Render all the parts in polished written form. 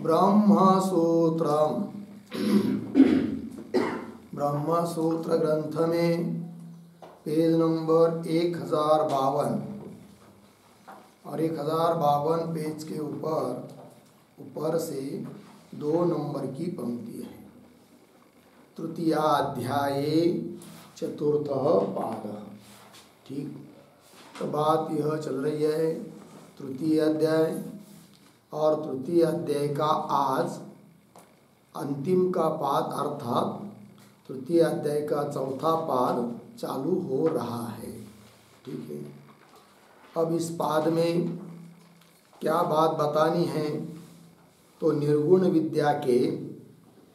ब्रह्मसूत्रम ब्रह्मसूत्र ग्रंथ में page number 1052 और 1052 पेज के ऊपर से 2 नंबर की पंक्ति है। तृतीयाध्याये चतुर्थः पादः। ठीक, तो बात यह चल रही है तृतीय अध्याय, और तृतीय अध्याय का आज अंतिम का पाद अर्थात तृतीय अध्याय का चौथा पाद चालू हो रहा है। ठीक है, अब इस पाद में क्या बात बतानी है, तो निर्गुण विद्या के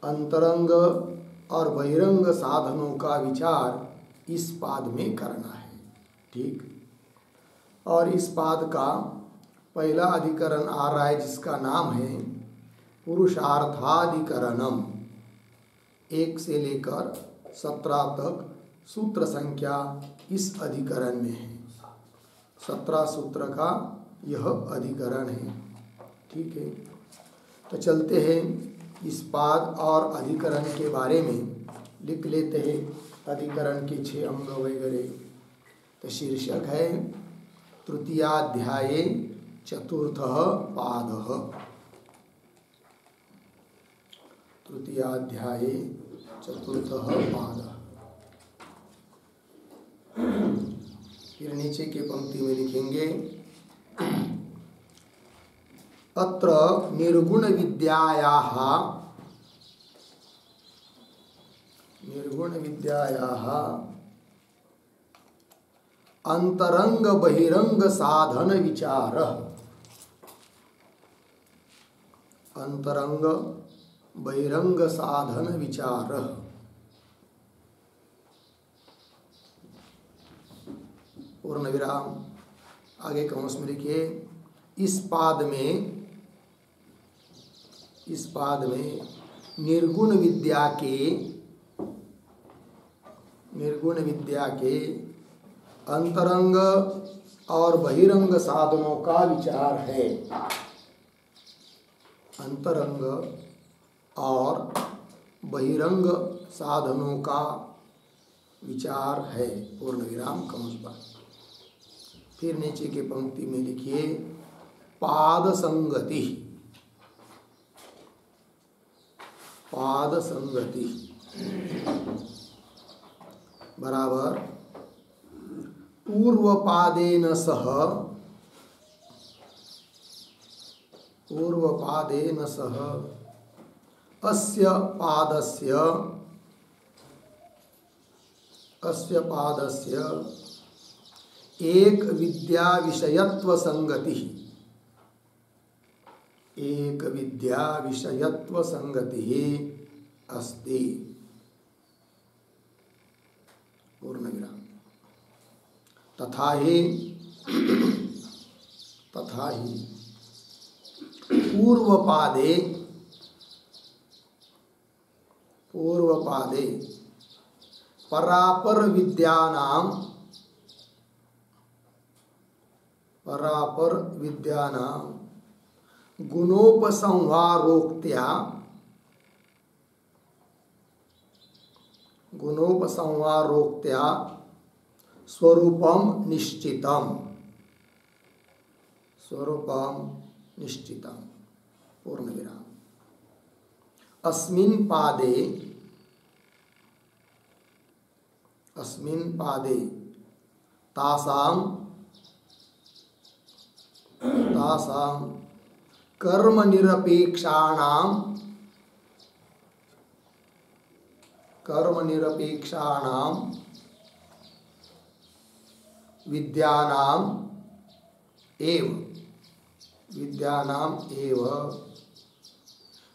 अंतरंग और बहिरंग साधनों का विचार इस पाद में करना है। ठीक, और इस पाद का पहला अधिकरण आ रहा है जिसका नाम है पुरुषार्थाधिकरणम। 1 से लेकर 17 तक सूत्र संख्या इस अधिकरण में है। 17 सूत्र का यह अधिकरण है। ठीक है, तो चलते हैं इस पाद और अधिकरण के बारे में लिख लेते हैं। अधिकरण के 6 अंग वगैरह। तो शीर्षक है तृतीयाध्याये चतुर्थः पादः। तृतीयाध्याये चतुर्थः पादः। फिर नीचे की पंक्ति में लिखेंगे अत्र निर्गुण विद्यायाः अंतरंग बहिरंग साधन विचारः। अंतरंग बहिरंग साधन विचारः। पूर्ण विराम। आगे कौंस में लिखिए इस पाद में निर्गुण विद्या के अंतरंग और बहिरंग साधनों का विचार है। अंतरंग और बहिरंग साधनों का विचार है। पूर्ण विराम कंस पर। फिर नीचे के पंक्ति में लिखिए पाद संगति। पाद संगति बराबर पूर्व पादेन सह अस्य पादस्य एक विद्या विषयत्व संगति। एक विद्या विषयत्व संगति अस्ति। पूर्ण विराम। तथा ही पूर्व पादे परापर विद्यानां गुणोपसंहारोक्त्या स्वरूपम निश्चितम। पूर्ण विराम। अस्मिन् पादे तासां कर्मनिरपेक्षाणां विद्यानाम् एव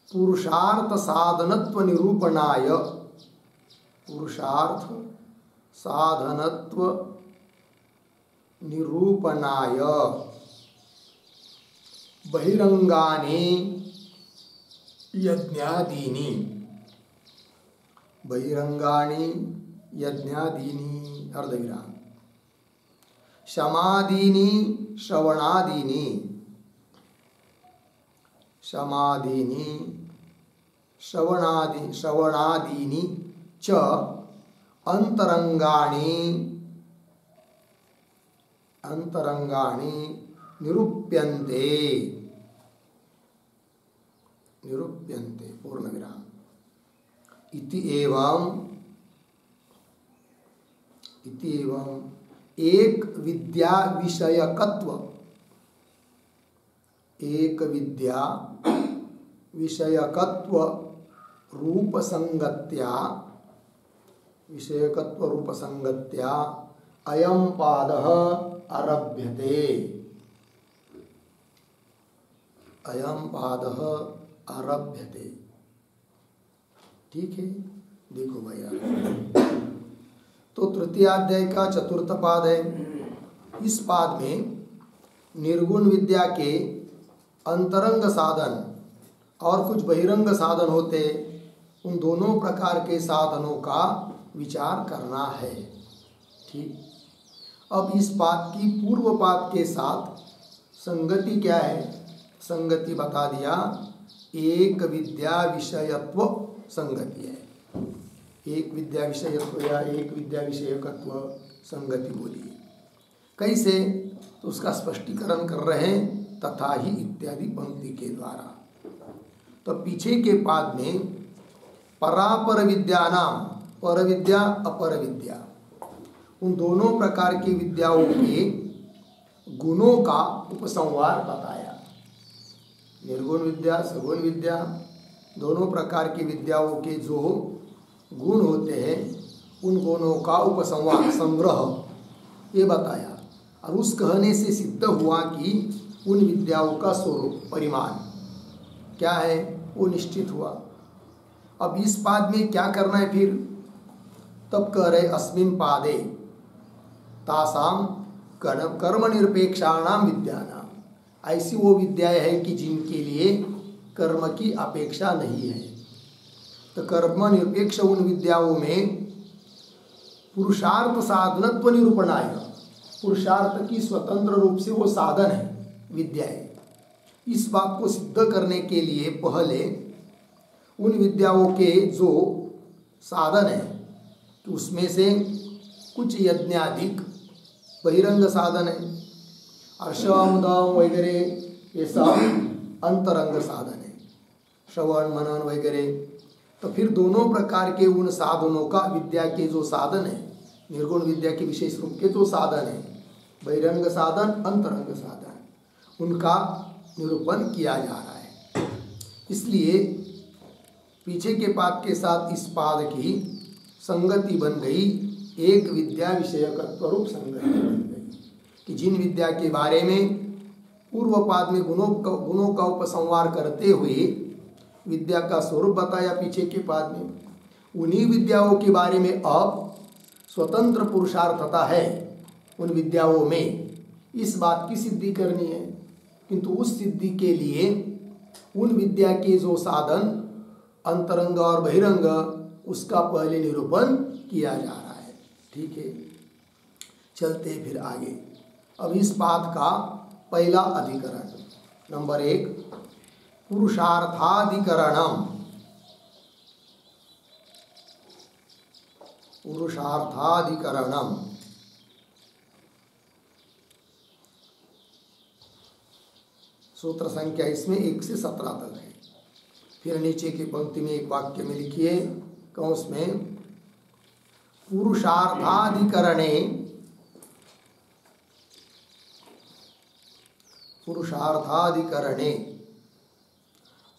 पुरुषार्थ साधनत्व निरूपणाय बहिरंगानि यज्ञादीनि अर्धविराम शमादीनि समाधीनि श्रवणादीनि च अंतरंगाणि निरूप्यन्ते पूर्ण विराम इति एवं एक विद्या विषयकत्व रूप संगत्या अयं पादः आरभ्यते। ठीक है, देखो भैया, तो तृतीयाध्याय का चतुर्थ पाद है। इस पाद में निर्गुण विद्या के अंतरंग साधन और कुछ बहिरंग साधन होते, उन दोनों प्रकार के साधनों का विचार करना है। ठीक, अब इस पाद की पूर्व पाद के साथ संगति क्या है? संगति बता दिया, एक विद्या विषयत्व संगति है। एक विद्या विषयत्व या एक विद्या विषयकत्व संगति बोलिए। कैसे? तो उसका स्पष्टीकरण कर रहे हैं, तथा ही इत्यादि पंक्ति के द्वारा। तो पीछे के पाद में परापर विद्या नाम, पर विद्या अपर विद्या, उन दोनों प्रकार की विद्याओं के गुणों का उपसंहार बताया। निर्गुण विद्या, सगुण विद्या, दोनों प्रकार की विद्याओं के जो गुण होते हैं, उन गुणों का उपसंहार, संग्रह, ये बताया। और उस कहने से सिद्ध हुआ कि उन विद्याओं का स्वरूप, परिमाण क्या है, वो निश्चित हुआ। अब इस पाद में क्या करना है फिर? तब कह रहे अस्मिन् पादे तासाम कर्म निरपेक्षाणाम विद्यानाम, ऐसी वो विद्याएं हैं कि जिनके लिए कर्म की अपेक्षा नहीं है। तो कर्म निरपेक्ष उन विद्याओं में पुरुषार्थ साधनत्व निरूपणाय, पुरुषार्थ की स्वतंत्र रूप से वो साधन है विद्याएं। इस बात को सिद्ध करने के लिए पहले उन विद्याओं के जो साधन है, तो उसमें से कुछ यज्ञाधिक बहिरंग साधन है, अर्षम दम वगैरह ये सब अंतरंग साधन है, श्रवण मनन वगैरह। तो फिर दोनों प्रकार के उन साधनों का, विद्या के जो साधन है, निर्गुण विद्या के विशेष रूप के जो साधन है, बहिरंग साधन, अंतरंग साधन, उनका निरूपण किया जा रहा है। इसलिए पीछे के पाद के साथ इस पाद की संगति बन गई, एक विद्या विषयकत्व रूप संगति बन गई कि जिन विद्या के बारे में पूर्व पाद में गुणों का उपसंहार करते हुए विद्या का स्वरूप बताया पीछे के पाद में, उन्हीं विद्याओं के बारे में अब स्वतंत्र पुरुषार्थता है उन विद्याओं में, इस बात की सिद्धि करनी है। किंतु उस सिद्धि के लिए उन विद्या के जो साधन अंतरंग और बहिरंग, उसका पहले निरूपण किया जा रहा है। ठीक है, चलते फिर आगे। अब इस पाद का पहला अधिकरण, नंबर 1, पुरुषार्थाधिकरणम। पुरुषार्थाधिकरणम सूत्र संख्या इसमें 1 से 17 तक है। फिर नीचे की पंक्ति में एक वाक्य में लिखिए, कंस में, पुरुषार्थाधिकरणे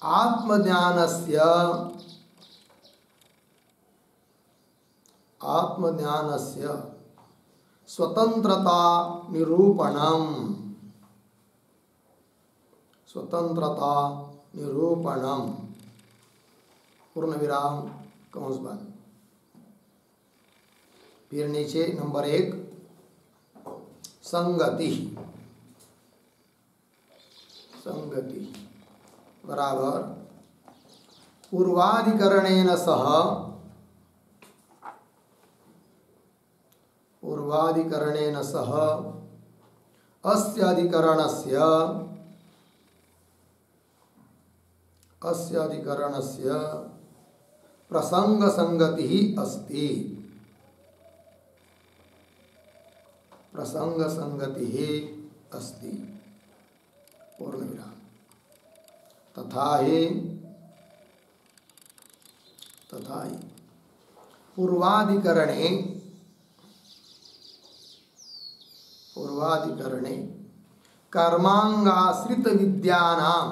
आत्मज्ञानस्य स्वतंत्रता निरूपणम पूर्ण विराम कंस बंद। फिर नीचे नंबर 1, संगति बराबर पूर्वाधिकरणेन सह अस्य अधिकरणस्य अस्य अधिकरणस्य प्रसंग संगति ही अस्ति, प्रसंग संगति ही अस्ति। पूर्ण विराम। तथा ही पूर्वाधिकरणे कर्मांगाश्रित विद्यानां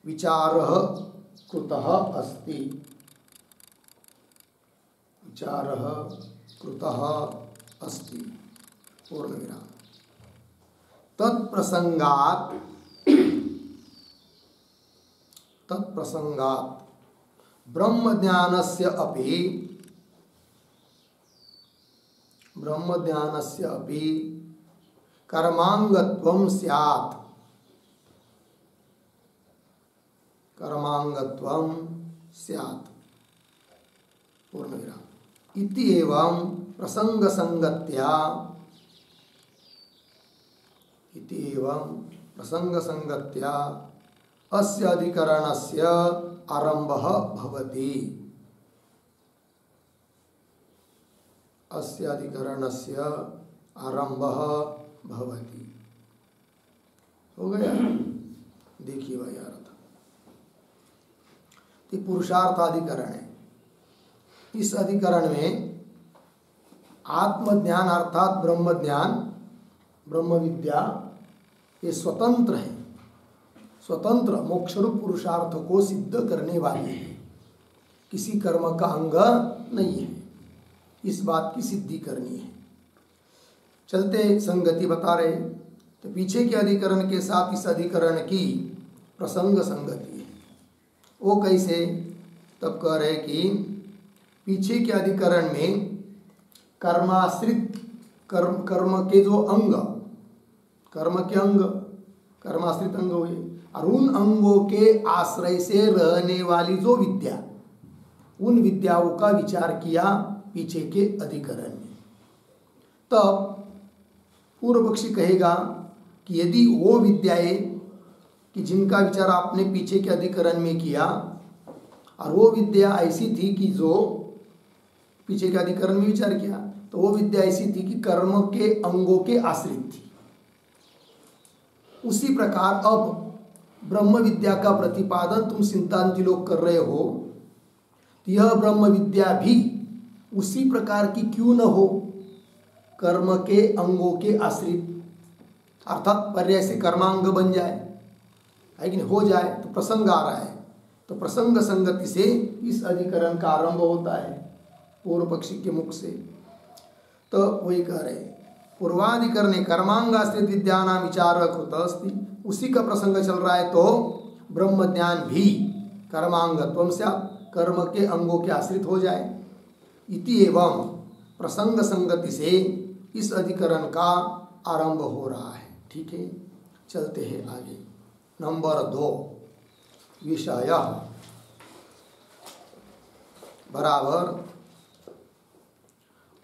विचारः कृतः अस्ति, पूर्ण विराम। तत्प्रसंगात् ब्रह्मज्ञानस्य अपि कर्मांगत्वं स्यात्, पूर्ण विराम। इति एवं प्रसंग संगत्या अस्य अधिकरणस्य आरंभः भवति, हो गया। देखिए भाई यार, ये पुरुषार्थ अधिकरण है। इस अधिकरण में आत्मज्ञान अर्थात ब्रह्म ज्ञान, ब्रह्म विद्या ये स्वतंत्र है, स्वतंत्र मोक्षरूप पुरुषार्थ को सिद्ध करने वाले हैं, किसी कर्म का अंग नहीं है। इस बात की सिद्धि करनी है। चलते संगति बता रहे, तो पीछे के अधिकरण के साथ इस अधिकरण की प्रसंग संगति है। वो कैसे? तब कह रहे कि पीछे के अधिकरण में कर्माश्रित कर्म के जो अंग, कर्माश्रित अंग हुए, और उन अंगों के आश्रय से रहने वाली जो विद्या, उन विद्याओं का विचार किया पीछे के अधिकरण में। तब पूर्व पक्षी कहेगा कि यदि वो विद्याएं कि जिनका विचार आपने पीछे के अधिकरण में किया, और वो विद्या ऐसी थी कि जो पीछे के अधिकरण में विचार किया, तो वो विद्या ऐसी थी कि कर्म के अंगों के आश्रित थी। उसी प्रकार अब ब्रह्म विद्या का प्रतिपादन तुम सिद्धांति लोग कर रहे हो, तो यह ब्रह्म विद्या भी उसी प्रकार की क्यों न हो, कर्म के अंगों के आश्रित, अर्थात पर्याय से कर्मांग बन जाए, है कि नहीं, हो जाए। तो प्रसंग आ रहा है, तो प्रसंग संगति से इस अधिकरण का आरंभ होता है पूर्व पक्षी के मुख से। तो वही कह रहे, पूर्वाधिकरणे कर्मांगाश्रित विद्यानां विचार कृतः अस्ति, उसी का प्रसंग चल रहा है। तो ब्रह्म ज्ञान भी कर्मांगत्वं से कर्म के अंगों के आश्रित हो जाए। इति एवं प्रसंग संगति से इस अधिकरण का आरंभ हो रहा है। ठीक है, चलते हैं आगे। नंबर 2, विषय बराबर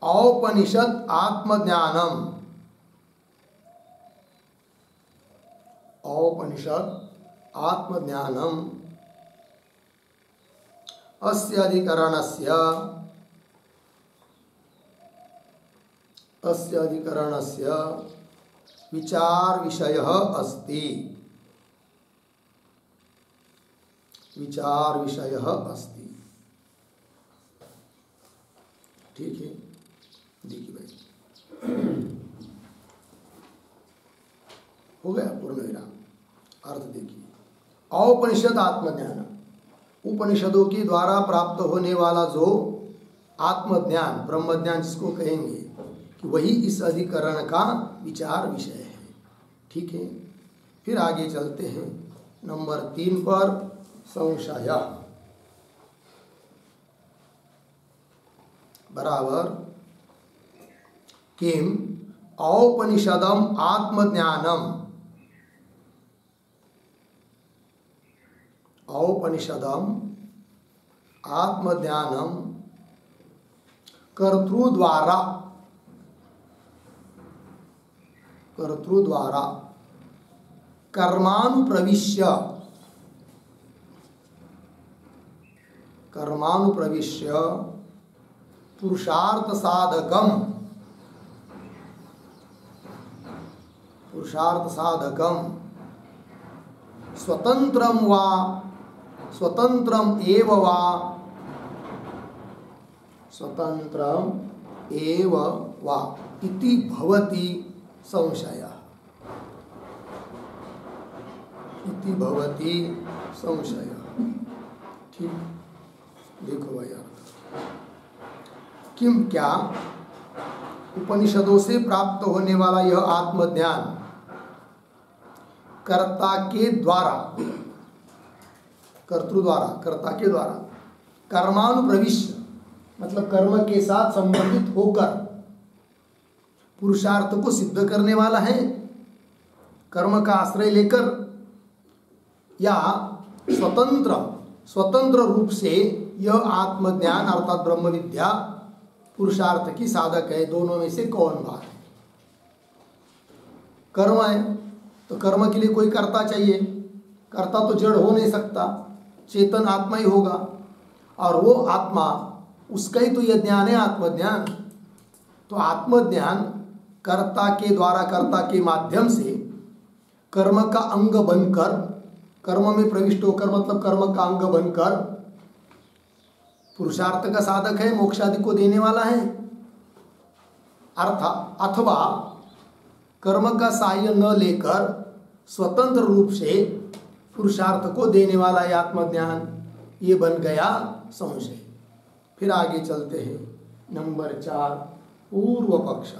औपनिषद आत्मज्ञानम, औपनिषद आत्मज्ञानम अस्य अधिकरणस्य विचार विषयः अस्ति, विचार विषयः अस्ति। ठीक है, देखिए भाई, हो गया पूर्ण विराम। अर्थ देखिए, औपनिषद आत्मज्ञान, उपनिषदों के द्वारा प्राप्त होने वाला जो आत्मज्ञान, ब्रह्मज्ञान जिसको कहेंगे, कि वही इस अधिकरण का विचार विषय है। ठीक है, फिर आगे चलते हैं नंबर 3 पर, संशय बराबर किम औपनिषदम आत्मज्ञानम, औपनिषदम आत्मज्ञानम कर्तृ द्वारा, कर्तृ द्वारा कर्मानुप्रविश्य पुरुषार्थ साधकम स्वतंत्रम एव वा इति भवति संशयः। ठीक, देखो भाई किम क्या उपनिषदों से प्राप्त होने वाला यह आत्मज्ञान कर्ता के द्वारा कर्मानुप्रविश्य मतलब कर्म के साथ संबंधित होकर पुरुषार्थ को सिद्ध करने वाला है, कर्म का आश्रय लेकर या स्वतंत्र रूप से यह आत्मज्ञान अर्थात ब्रह्म विद्या पुरुषार्थ की साधक है। दोनों में से कौन बात है? कर्म है तो कर्म के लिए कोई कर्ता चाहिए, कर्ता तो जड़ हो नहीं सकता, चेतन आत्मा ही होगा, और वो आत्मा उसका ही तो यह ज्ञान है आत्मज्ञान। तो आत्मज्ञान कर्ता के द्वारा कर्ता के माध्यम से कर्म का अंग बनकर, कर्म में प्रविष्ट होकर मतलब कर्म का अंग बनकर पुरुषार्थ का साधक है, मोक्ष आदि को देने वाला है। अथवा कर्म का सहाय्य न लेकर स्वतंत्र रूप से पुरुषार्थ को देने वाला है आत्मज्ञान, ये बन गया संशय। फिर आगे चलते हैं, नंबर 4 पूर्व पक्ष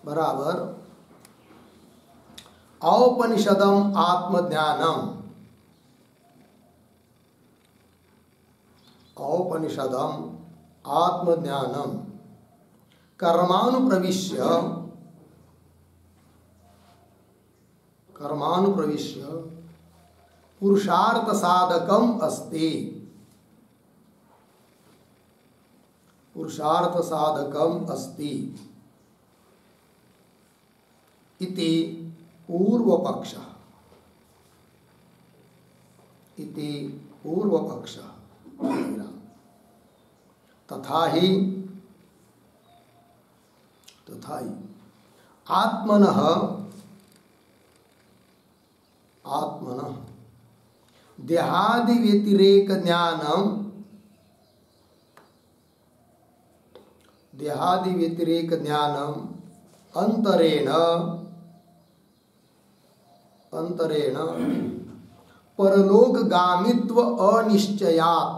बराबर औपनिषदम आत्मज्ञानम, औपनिषदम आत्मज्ञानम कर्मानुप्रविश्य पुरुषार्थ साधकम अस्ति, इति पूर्व पक्ष। तथा ही आत्मनः देहादि व्यतिरेक ज्ञानम अंतरेण परलोकगामित्व अनिश्चयात्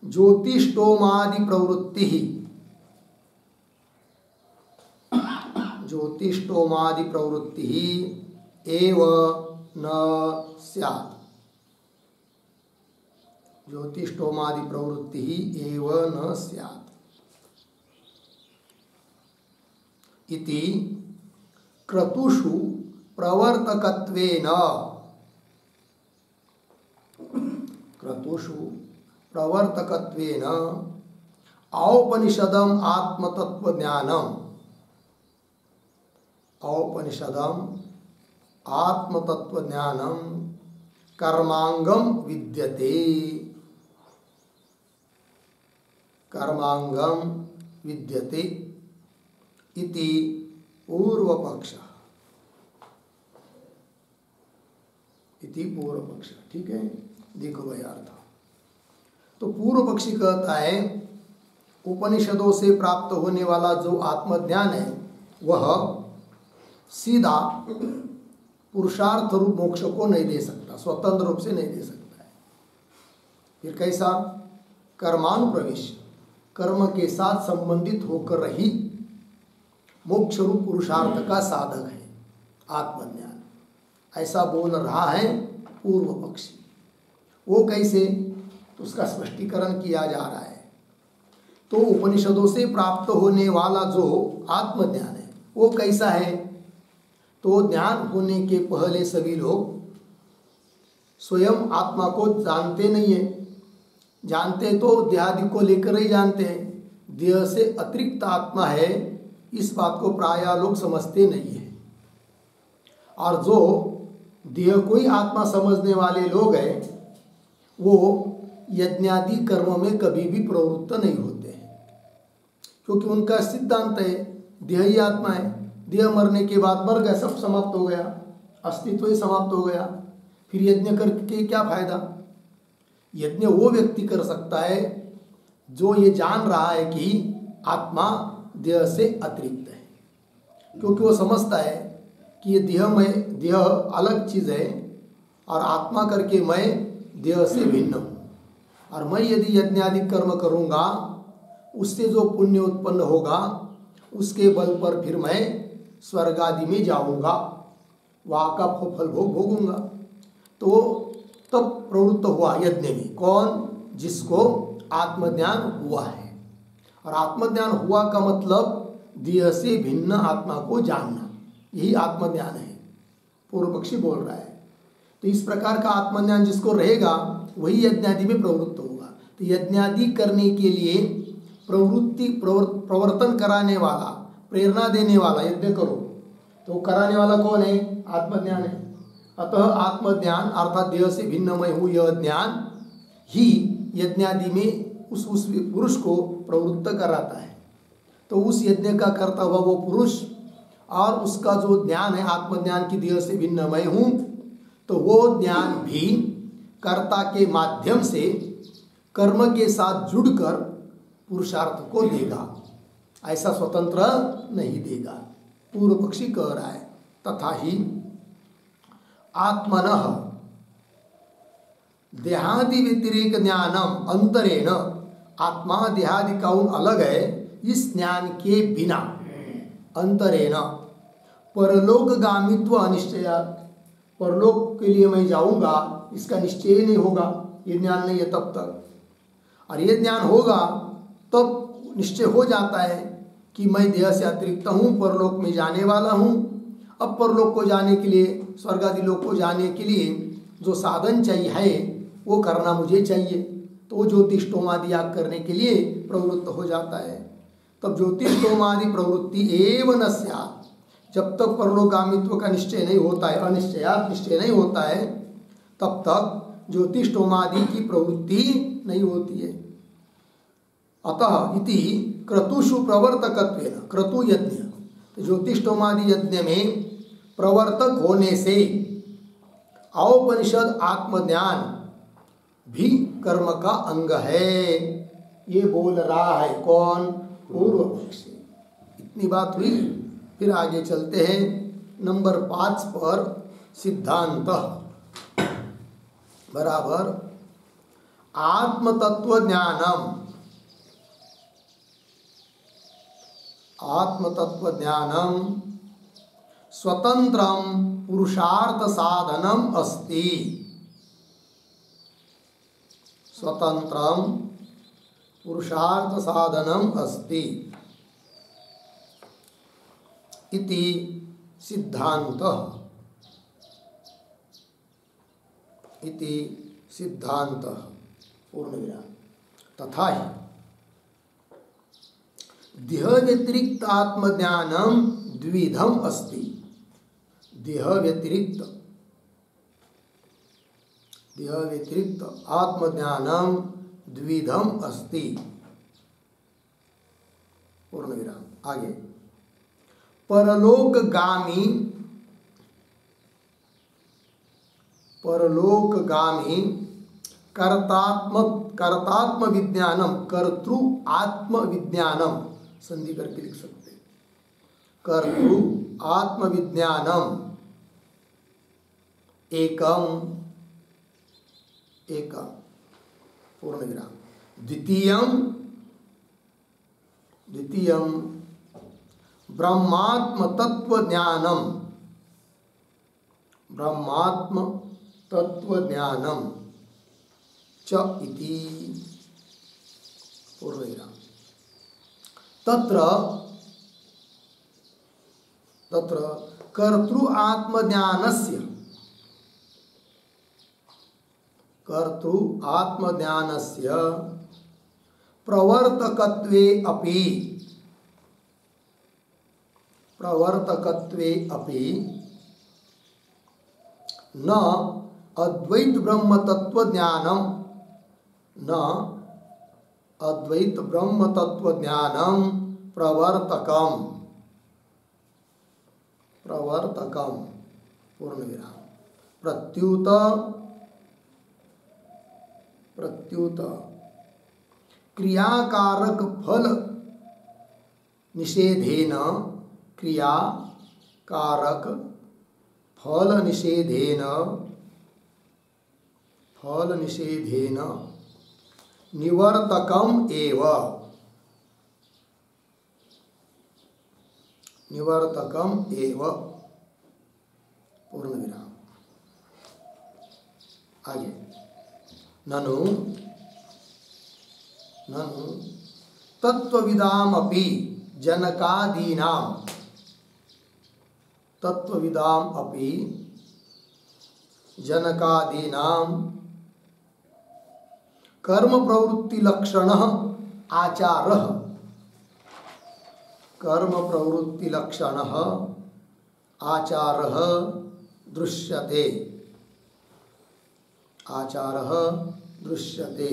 ज्योतिष्टोमादि प्रवृत्ति एव न स्यात्। ज्योतिष्टोमादि प्रवृत्ति एव न स्यात् इति क्रतुषु प्रवर्तकत्वेन औपनिषदम आत्मतत्वज्ञानम कर्मांगम विद्यते इति पूर्व पक्ष। ठीक है, देखो भाई अर्थ। तो पूर्व पक्षी कहता है उपनिषदों से प्राप्त होने वाला जो आत्मज्ञान है वह सीधा पुरुषार्थ रूप मोक्ष को नहीं दे सकता, स्वतंत्र रूप से नहीं दे सकता है। फिर कैसा? कर्मानुप्रवेश, कर्म के साथ संबंधित होकर ही मोक्ष रूप पुरुषार्थ का साधक है आत्मज्ञान, ऐसा बोल रहा है पूर्व पक्षी। वो कैसे? तो उसका स्पष्टीकरण किया जा रहा है। तो उपनिषदों से प्राप्त होने वाला जो आत्मज्ञान है वो कैसा है? तो ज्ञान होने के पहले सभी लोग स्वयं आत्मा को जानते नहीं है। जानते तो देहादि को लेकर ही जानते हैं, देह से अतिरिक्त आत्मा है, इस बात को प्रायः लोग समझते नहीं है। और जो देह को ही आत्मा समझने वाले लोग हैं वो यज्ञादि कर्मों में कभी भी प्रवृत्त नहीं होते हैं, क्योंकि उनका सिद्धांत है देह ही आत्मा है, देह मरने के बाद मर गया, सब समाप्त हो गया, अस्तित्व ही समाप्त हो गया, फिर यज्ञ करके क्या फायदा। यज्ञ वो व्यक्ति कर सकता है जो ये जान रहा है कि आत्मा देह से अतिरिक्त है, क्योंकि वो समझता है कि ये देह अलग चीज़ है और आत्मा करके मैं देह से भिन्न हूँ, और मैं यदि यज्ञादि कर्म करूँगा उससे जो पुण्य उत्पन्न होगा उसके बल पर फिर मैं स्वर्ग आदि में जाऊँगा, वहाँ का फल भोग भोगूंगा। तो तब प्रवृत्त हुआ यज्ञ में कौन, जिसको आत्मज्ञान हुआ है। और आत्मज्ञान हुआ का मतलब देह से भिन्न आत्मा को जानना, यही आत्मज्ञान है, पूर्व पक्षी बोल रहा है। तो इस प्रकार का आत्मज्ञान जिसको रहेगा वही यज्ञादि में प्रवृत्त होगा। तो यज्ञादि करने के लिए प्रवर्तन कराने वाला, प्रेरणा देने वाला, यज्ञ करो तो कराने वाला कौन है, आत्मज्ञान है। अतः आत्मज्ञान अर्थात देह से भिन्न मैं हूँ, यह ज्ञान ही यज्ञादि में उस पुरुष को प्रवृत्त कराता है। तो उस यज्ञ का करता हुआ वो पुरुष और उसका जो ज्ञान है आत्मज्ञान की देह से भिन्न मैं हूँ, तो वो ज्ञान भी कर्ता के माध्यम से कर्म के साथ जुड़कर पुरुषार्थ को देगा, ऐसा स्वतंत्र नहीं देगा। पूर्व पक्षी कह रहा है तथा ही आत्मनः देहादि व्यतिरेक ज्ञानम अंतरेण, आत्मा देहादि का अलग है, इस ज्ञान के बिना अंतरेण परलोकगामित्व अनिश्चयात्, परलोक के लिए मैं जाऊंगा इसका निश्चय नहीं होगा, ये ज्ञान नहीं है तब तक। और ये ज्ञान होगा तब निश्चय हो जाता है कि मैं देह से अतिरिक्त हूँ, परलोक में जाने वाला हूँ। अब परलोक को जाने के लिए, स्वर्ग आदि लोक को जाने के लिए जो साधन चाहिए है वो करना मुझे चाहिए, तो वो ज्योतिष्टोमादि याग करने के लिए प्रवृत्त हो जाता है। तब ज्योतिष्टोमादि प्रवृत्ति एव न स्यात्, जब तक परलोकगामित्व का निश्चय नहीं होता है, अनिश्चयात् निश्चय नहीं होता है, तब तक ज्योतिष्टोमादि की प्रवृत्ति नहीं होती है। अतः इति क्रतुषु प्रवर्तकत्वेन, क्रतु यज्ञ, तो ज्योतिष्टोमादि यज्ञ में प्रवर्तक होने से औपनिषद आत्मज्ञान भी कर्म का अंग है, ये बोल रहा है कौन, पूर्व पक्षी। इतनी बात हुई, फिर आगे चलते हैं नंबर 5 पर। सिद्धांत बराबर आत्मतत्व ज्ञानम, आत्मतत्व ज्ञानम स्वतंत्रम पुरुषार्थ साधनम अस्ति, स्वतंत्रम पुरुषार्थ साधनम अस्ति इति सिद्धांत, इति सिद्धांत पूर्णविराम। तथा ही देह व्यतिरिक्त आत्मज्ञानम द्विधम अस्ति, देह व्यतिरिक्त आत्मज्ञानम द्विधम अस्ति, पूर्णविराम। आगे परलोकगामी कर्तात्म विज्ञानम, कर्तृ आत्म विज्ञानम, संधि करके लिख सकते, कर्तृ आत्म विज्ञानम एकम, एकम, पूर्णविराम। द्वितीयम ब्रह्मात्म तत्व ज्ञानम, ब्रह्मात्म तत्व ज्ञानम च इति, पूर्णविराम। तत्र कर्तृ आत्मज्ञानस्य कर्तृ आत्मज्ञानस्य प्रवर्तकत्वे अपि न अद्वैत ब्रह्म तत्व ज्ञानम प्रवर्तकम पूर्ण विराम प्रत्युत क्रियाकारक फल निषेधेन निवर्तकम एव पूर्ण विराम। आगे ननु तत्त्वविदामपि जनकादीनां कर्म प्रवृत्ति लक्षणः आचारः दृश्यते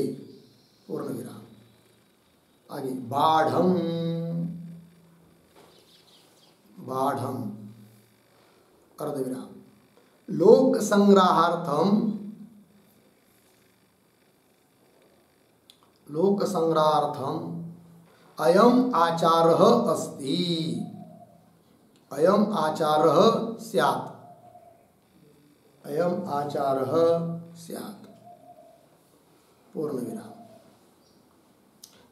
पूर्ण विराम। आगे बाढ़म अर्धविराम लोक संग्रहार्थम अयम आचारः अस्ति अयम आचारः स्यात् पूर्ण विराम।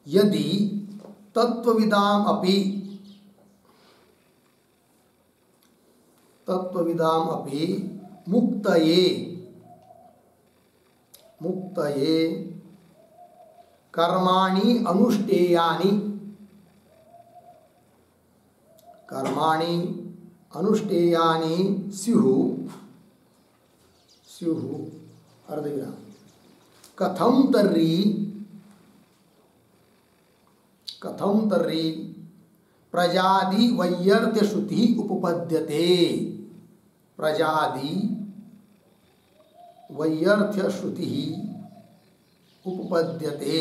यदि तत्त्वविदाम अपि मुक्तये कर्माणि अनुष्ठेयानि स्युः अर्धविराम। कथं तर्हि प्रजादि वैयर्थ्य श्रुति उपपद्यते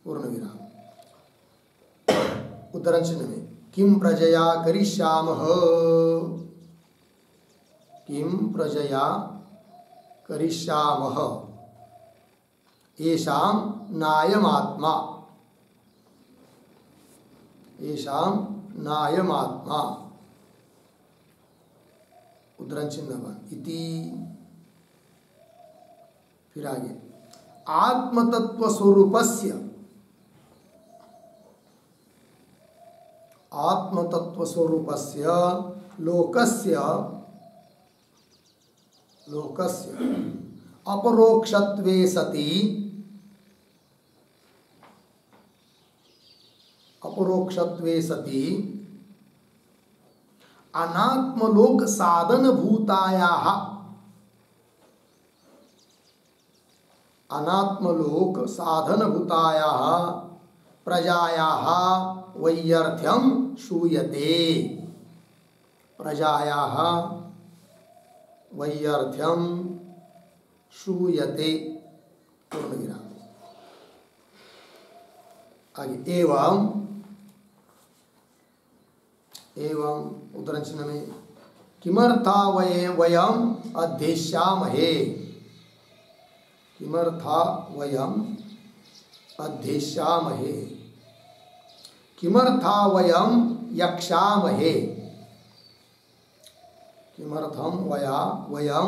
पूर्ण विराम। उद्धरण चिन्ह में किं प्रजया करिष्यामः येषां नायमात्मा उद्धरण चिन्ह इति। फिर आगे आत्मतत्व स्वरूपस्य लोकस्य अपरोक्षत्वे सति अनात्मलोक साधनभूतायाः प्रजायाः वैयर्थ्यं श्रूयते पूर्ण विराम। आगे एवं उद्धरण चिन्ह में किमर्था वयम अध्येष्यामहे किमर्था वयम यक्षामहे किमर्थम वयम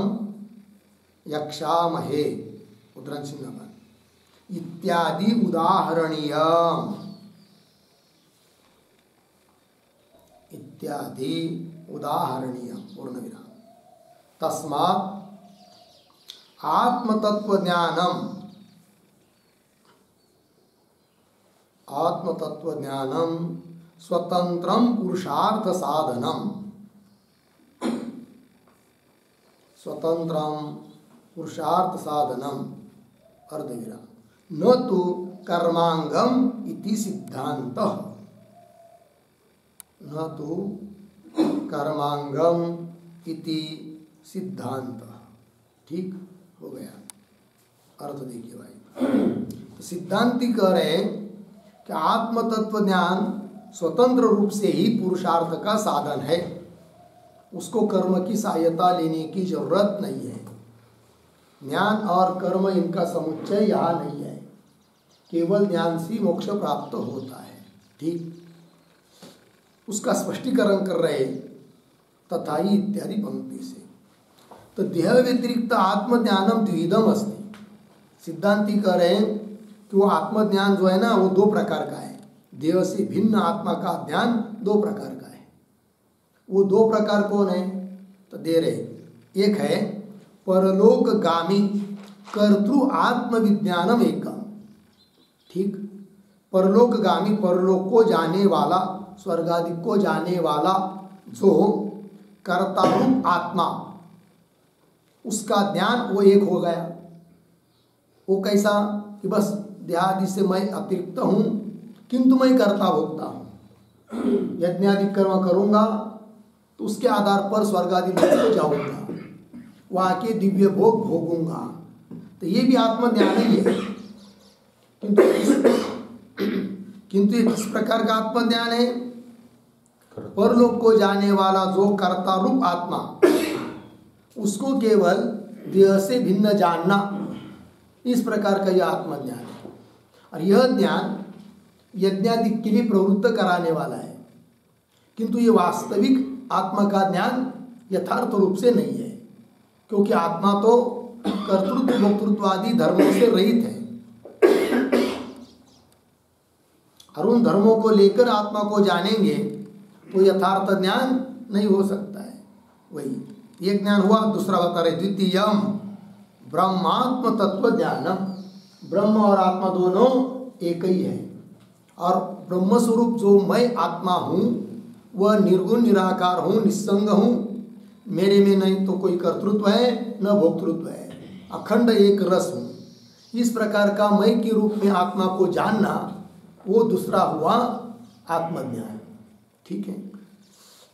यक्षामहे उद्धरण चिन्ह इत्यादि उदाहरणीय पूर्ण विराम। तस्मात् आत्मतत्वज्ञानम स्वतंत्रम पुरुषार्थ साधनम स्वतंत्रम पुरुषार्थ साधनम अर्धविराम न तो कर्मांगम इति सिद्धांत न तो कर्मांगम इति सिद्धांत। ठीक हो गया। अर्थ देखिए भाई, तो सिद्धांति कह रहे हैं कि आत्म तत्व ज्ञान स्वतंत्र रूप से ही पुरुषार्थ का साधन है, उसको कर्म की सहायता लेने की जरूरत नहीं है। ज्ञान और कर्म इनका समुच्चय यहाँ नहीं है, केवल ज्ञान से मोक्ष प्राप्त होता है। ठीक, उसका स्पष्टीकरण कर रहे तथा ही इत्यादि पंक्ति से। तो देह व्यतिरिक्त आत्मज्ञानम द्विविधम अस्ति। सिद्धांति कह रहे हैं कि वो आत्मज्ञान जो है ना वो दो प्रकार का है। देह से भिन्न आत्मा का ज्ञान दो प्रकार का है। वो दो प्रकार कौन है? तो दे रहे, एक है परलोकगामी कर्तृ आत्मविज्ञानम एकम। ठीक, परलोकगामी परलोक को जाने वाला, स्वर्ग आदि को जाने वाला जो कर्तारूप आत्मा, उसका ज्ञान वो एक हो गया। वो कैसा कि बस देहादि से मैं अतिरिक्त हूँ किंतु मैं कर्ता भोगता हूँ। यज्ञादि कर्म करूँगा तो उसके आधार पर स्वर्ग आदि लोक को जाऊँगा, वहाँ के दिव्य भोग भोगूंगा। तो ये भी आत्मज्ञान ही है। किंतु ये किस प्रकार का आत्मज्ञान है? परलोक को जाने वाला जो कर्ता रूप आत्मा, उसको केवल देह से भिन्न जानना, इस प्रकार का यह आत्मज्ञान है। और यह ज्ञान यज्ञादि के लिए प्रवृत्त कराने वाला है, किंतु ये वास्तविक आत्मा का ज्ञान यथार्थ रूप से नहीं है, क्योंकि आत्मा तो कर्तृत्व भोक्तृत्व आदि धर्मों से रहित है। और उन धर्मों को लेकर आत्मा को जानेंगे तो यथार्थ ज्ञान नहीं हो सकता है। वही एक ज्ञान हुआ। दूसरा बता रहे द्वितीयम ब्रह्मात्म तत्व ज्ञानम। ब्रह्म और आत्मा दोनों एक ही है, और ब्रह्म स्वरूप जो मैं आत्मा हूँ वह निर्गुण निराकार हूँ, निस्संग हूँ। मेरे में नहीं तो कोई कर्तृत्व है न भोक्तृत्व है, अखंड एक रस हूँ। इस प्रकार का मैं के रूप में आत्मा को जानना, वो दूसरा हुआ आत्मज्ञान। ठीक है।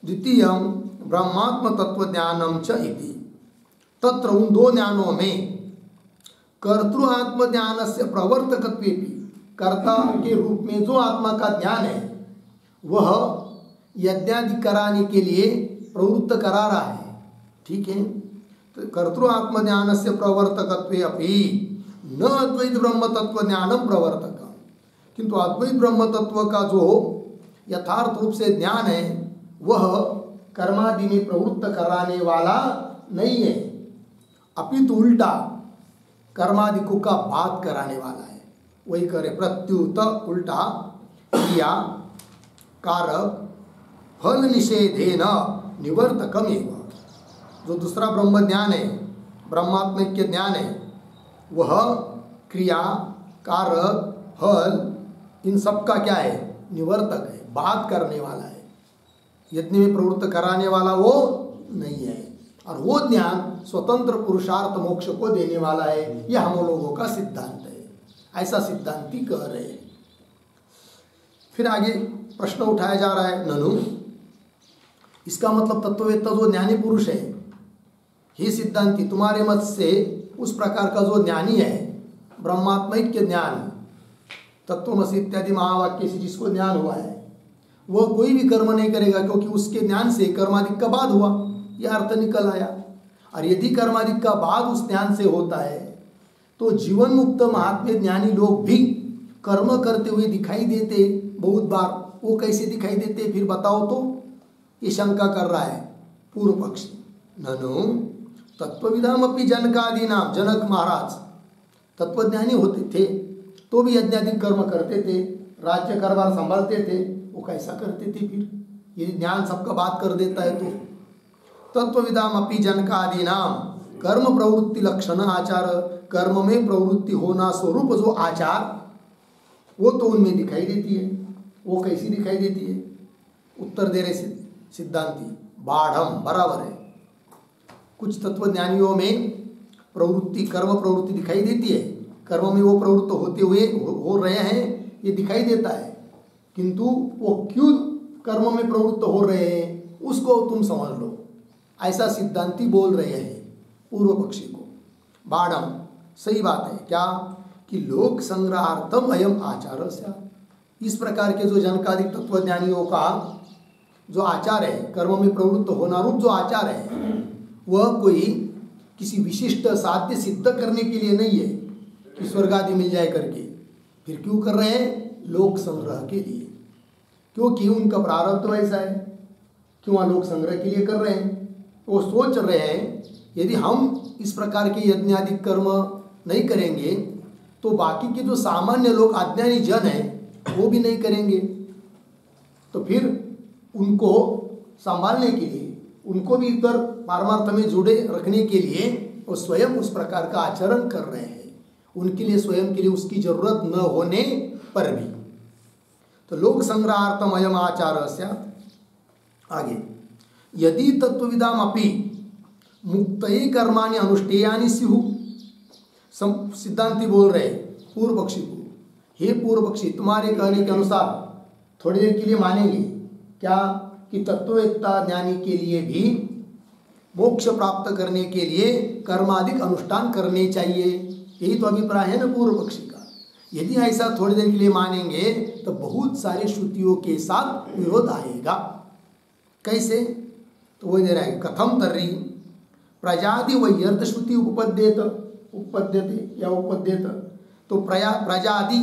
द्वितीयम ब्रह्मात्म तत्व ज्ञानम च इति। तत्र उन दो ज्ञानों में कर्तृ आत्मज्ञान से प्रवर्तकत्वेपि, कर्ता के रूप में जो आत्मा का ज्ञान है वह यज्ञादि कराने के लिए प्रवृत्त करा रहा है। ठीक है। तो कर्तृ आत्मज्ञान से प्रवर्तकत्वे अपि न अद्वैत ब्रह्म तत्व ज्ञानम प्रवर्तक। किंतु अद्वैत ब्रह्म तत्व का जो यथार्थ रूप से ज्ञान है वह कर्मादि में प्रवृत्त कराने वाला नहीं है, अपितु उल्टा कर्मादि को का बात कराने वाला है। वही करे प्रत्युत उल्टा क्रिया कारक फल निषेधेन निवर्तकम एवं। जो दूसरा ब्रह्म ज्ञान है, ब्रह्मात्मिक ज्ञान है, वह क्रिया कारक फल इन सब का क्या है? निवर्तक है, बात करने वाला है। यज्ञ में प्रवृत्त कराने वाला वो नहीं है। और वो ज्ञान स्वतंत्र पुरुषार्थ मोक्ष को देने वाला है। यह हम लोगों का सिद्धांत है, ऐसा सिद्धांति कह रहे हैं। फिर आगे प्रश्न उठाया जा रहा है, ननु इसका मतलब तत्ववेत्ता जो ज्ञानी पुरुष है, ही सिद्धांति तुम्हारे मत से उस प्रकार का जो ज्ञानी है, ब्रह्मात्मिक ज्ञान, तत्वमसि इत्यादि महावाक्य से जिसको ज्ञान हुआ है, वह कोई भी कर्म नहीं करेगा, क्योंकि उसके ज्ञान से कर्मादि का बाद हुआ, यह अर्थ निकल आया। और यदि कर्मादि का बाद उस ज्ञान से होता है तो जीवन मुक्त महात्म्य ज्ञानी लोग भी कर्म करते हुए दिखाई देते बहुत बार। वो कैसे दिखाई देते फिर बताओ तो? ये शंका कर रहा है पूर्व पक्षी। ननु तत्वविदाम अपनी जनकादि नाम, जनक महाराज तत्वज्ञानी होते थे तो भी यज्ञादि कर्म करते थे, राज्य कारभार संभालते थे। वो कैसा करते थे फिर? यदि ज्ञान सबका बात कर देता है तो? तत्वविदाम अपि जनकादि नाम कर्म प्रवृत्ति लक्षण आचार, कर्म में प्रवृत्ति होना स्वरूप जो आचार, वो तो उनमें दिखाई देती है। वो कैसी दिखाई देती है? उत्तर दे रहे सिद्धांती, बाढ़म बराबर है। कुछ तत्वज्ञानियों में प्रवृत्ति, कर्म प्रवृत्ति दिखाई देती है, कर्म में वो प्रवृत्त होते हुए हो रहे हैं ये दिखाई देता है, किंतु वो क्यों कर्म में प्रवृत्त हो रहे हैं उसको तुम समझ लो, ऐसा सिद्धांती बोल रहे हैं पूर्व पक्षी को। बाणम, सही बात है क्या कि लोक संग्रहार्थम अयम आचार से, इस प्रकार के जो जनकादिक तत्वज्ञानियों का जो आचार है, कर्म में प्रवृत्त होना रूप जो आचार है, वह कोई किसी विशिष्ट साध्य सिद्ध करने के लिए नहीं है कि स्वर्ग आदि मिल जाए करके, फिर क्यों कर रहे हैं? लोक संग्रह के लिए, क्योंकि उनका प्रारब्ध वैसा है, क्यों लोक संग्रह के लिए कर रहे हैं। वो सोच रहे हैं यदि हम इस प्रकार के यज्ञ आदि कर्म नहीं करेंगे तो बाकी के जो सामान्य लोग अज्ञानी जन हैं वो भी नहीं करेंगे, तो फिर उनको संभालने के लिए, उनको भी इधर पारमार्थ में जुड़े रखने के लिए वो स्वयं उस प्रकार का आचरण कर रहे हैं, उनके लिए स्वयं के लिए उसकी जरूरत न होने पर भी। तो लोक संग्रहार्थम अयम आचार से। आगे, यदि तत्वविदाम अपि मुक्तये कर्माणि अनुष्ठेयानि स्युः, सिद्धांती बोल रहे पूर्व पक्षी को, हे पूर्व पक्षी तुम्हारे कहने के अनुसार थोड़ी देर के लिए मानेंगे क्या कि तत्ववेत्ता ज्ञानी के लिए भी मोक्ष प्राप्त करने के लिए कर्माधिक अनुष्ठान करने चाहिए, यही तो अभिप्राय है ना पूर्व पक्षी का। यदि ऐसा थोड़ी देर के लिए मानेंगे तो बहुत सारी श्रुतियों के साथ विरोध आएगा। कैसे? तो वही दे रहा है, कथम तर्री प्रजादि व्यर्थ श्रुति उपपद्यते, तो प्रजादि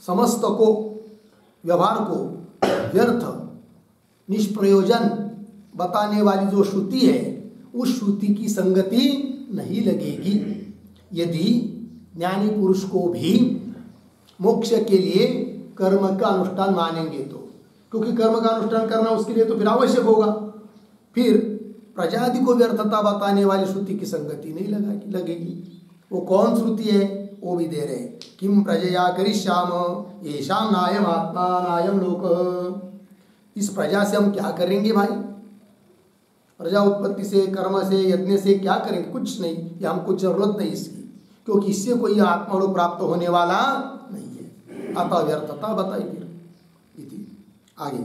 समस्त को, व्यवहार को व्यर्थ निष्प्रयोजन बताने वाली जो श्रुति है उस श्रुति की संगति नहीं लगेगी यदि ज्ञानी पुरुष को भी मोक्ष के लिए कर्म का अनुष्ठान मानेंगे तो, क्योंकि कर्म का अनुष्ठान करना उसके लिए तो फिर आवश्यक होगा। फिर प्रजाति को व्यर्थता बताने वाली श्रुति की संगति नहीं लगेगी। वो कौन श्रुति है वो भी दे रहे, किम प्रजया करिष्याम येषाम नायम आत्मा नायम लोक, इस प्रजा से हम क्या करेंगे भाई? प्रजा उत्पत्ति से, कर्म से, यज्ञ से क्या करेंगे? कुछ नहीं, या हमको जरूरत नहीं इसकी, क्योंकि इससे कोई आत्मलोक प्राप्त होने वाला नहीं है। अतः व्यर्थता बताई फिर इति। आगे,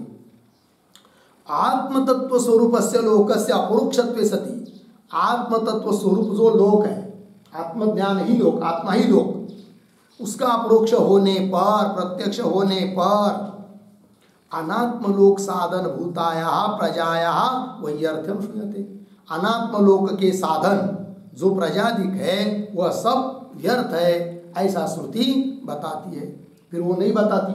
आत्मतत्व स्वरूप से लोक से अपरोक्षत्वे सति, आत्मतत्व स्वरूप जो लोक है, आत्मज्ञान ही लोक, आत्मा ही लोक, उसका अपरोक्ष होने पर, प्रत्यक्ष होने पर अनात्मलोक साधन भूताया प्रजाया वैयर्थ्यम श्रूयते, अनात्मलोक के साधन जो प्रजादिक है वह सब व्यर्थ है, ऐसा श्रुति बताती है। फिर वो नहीं बताती,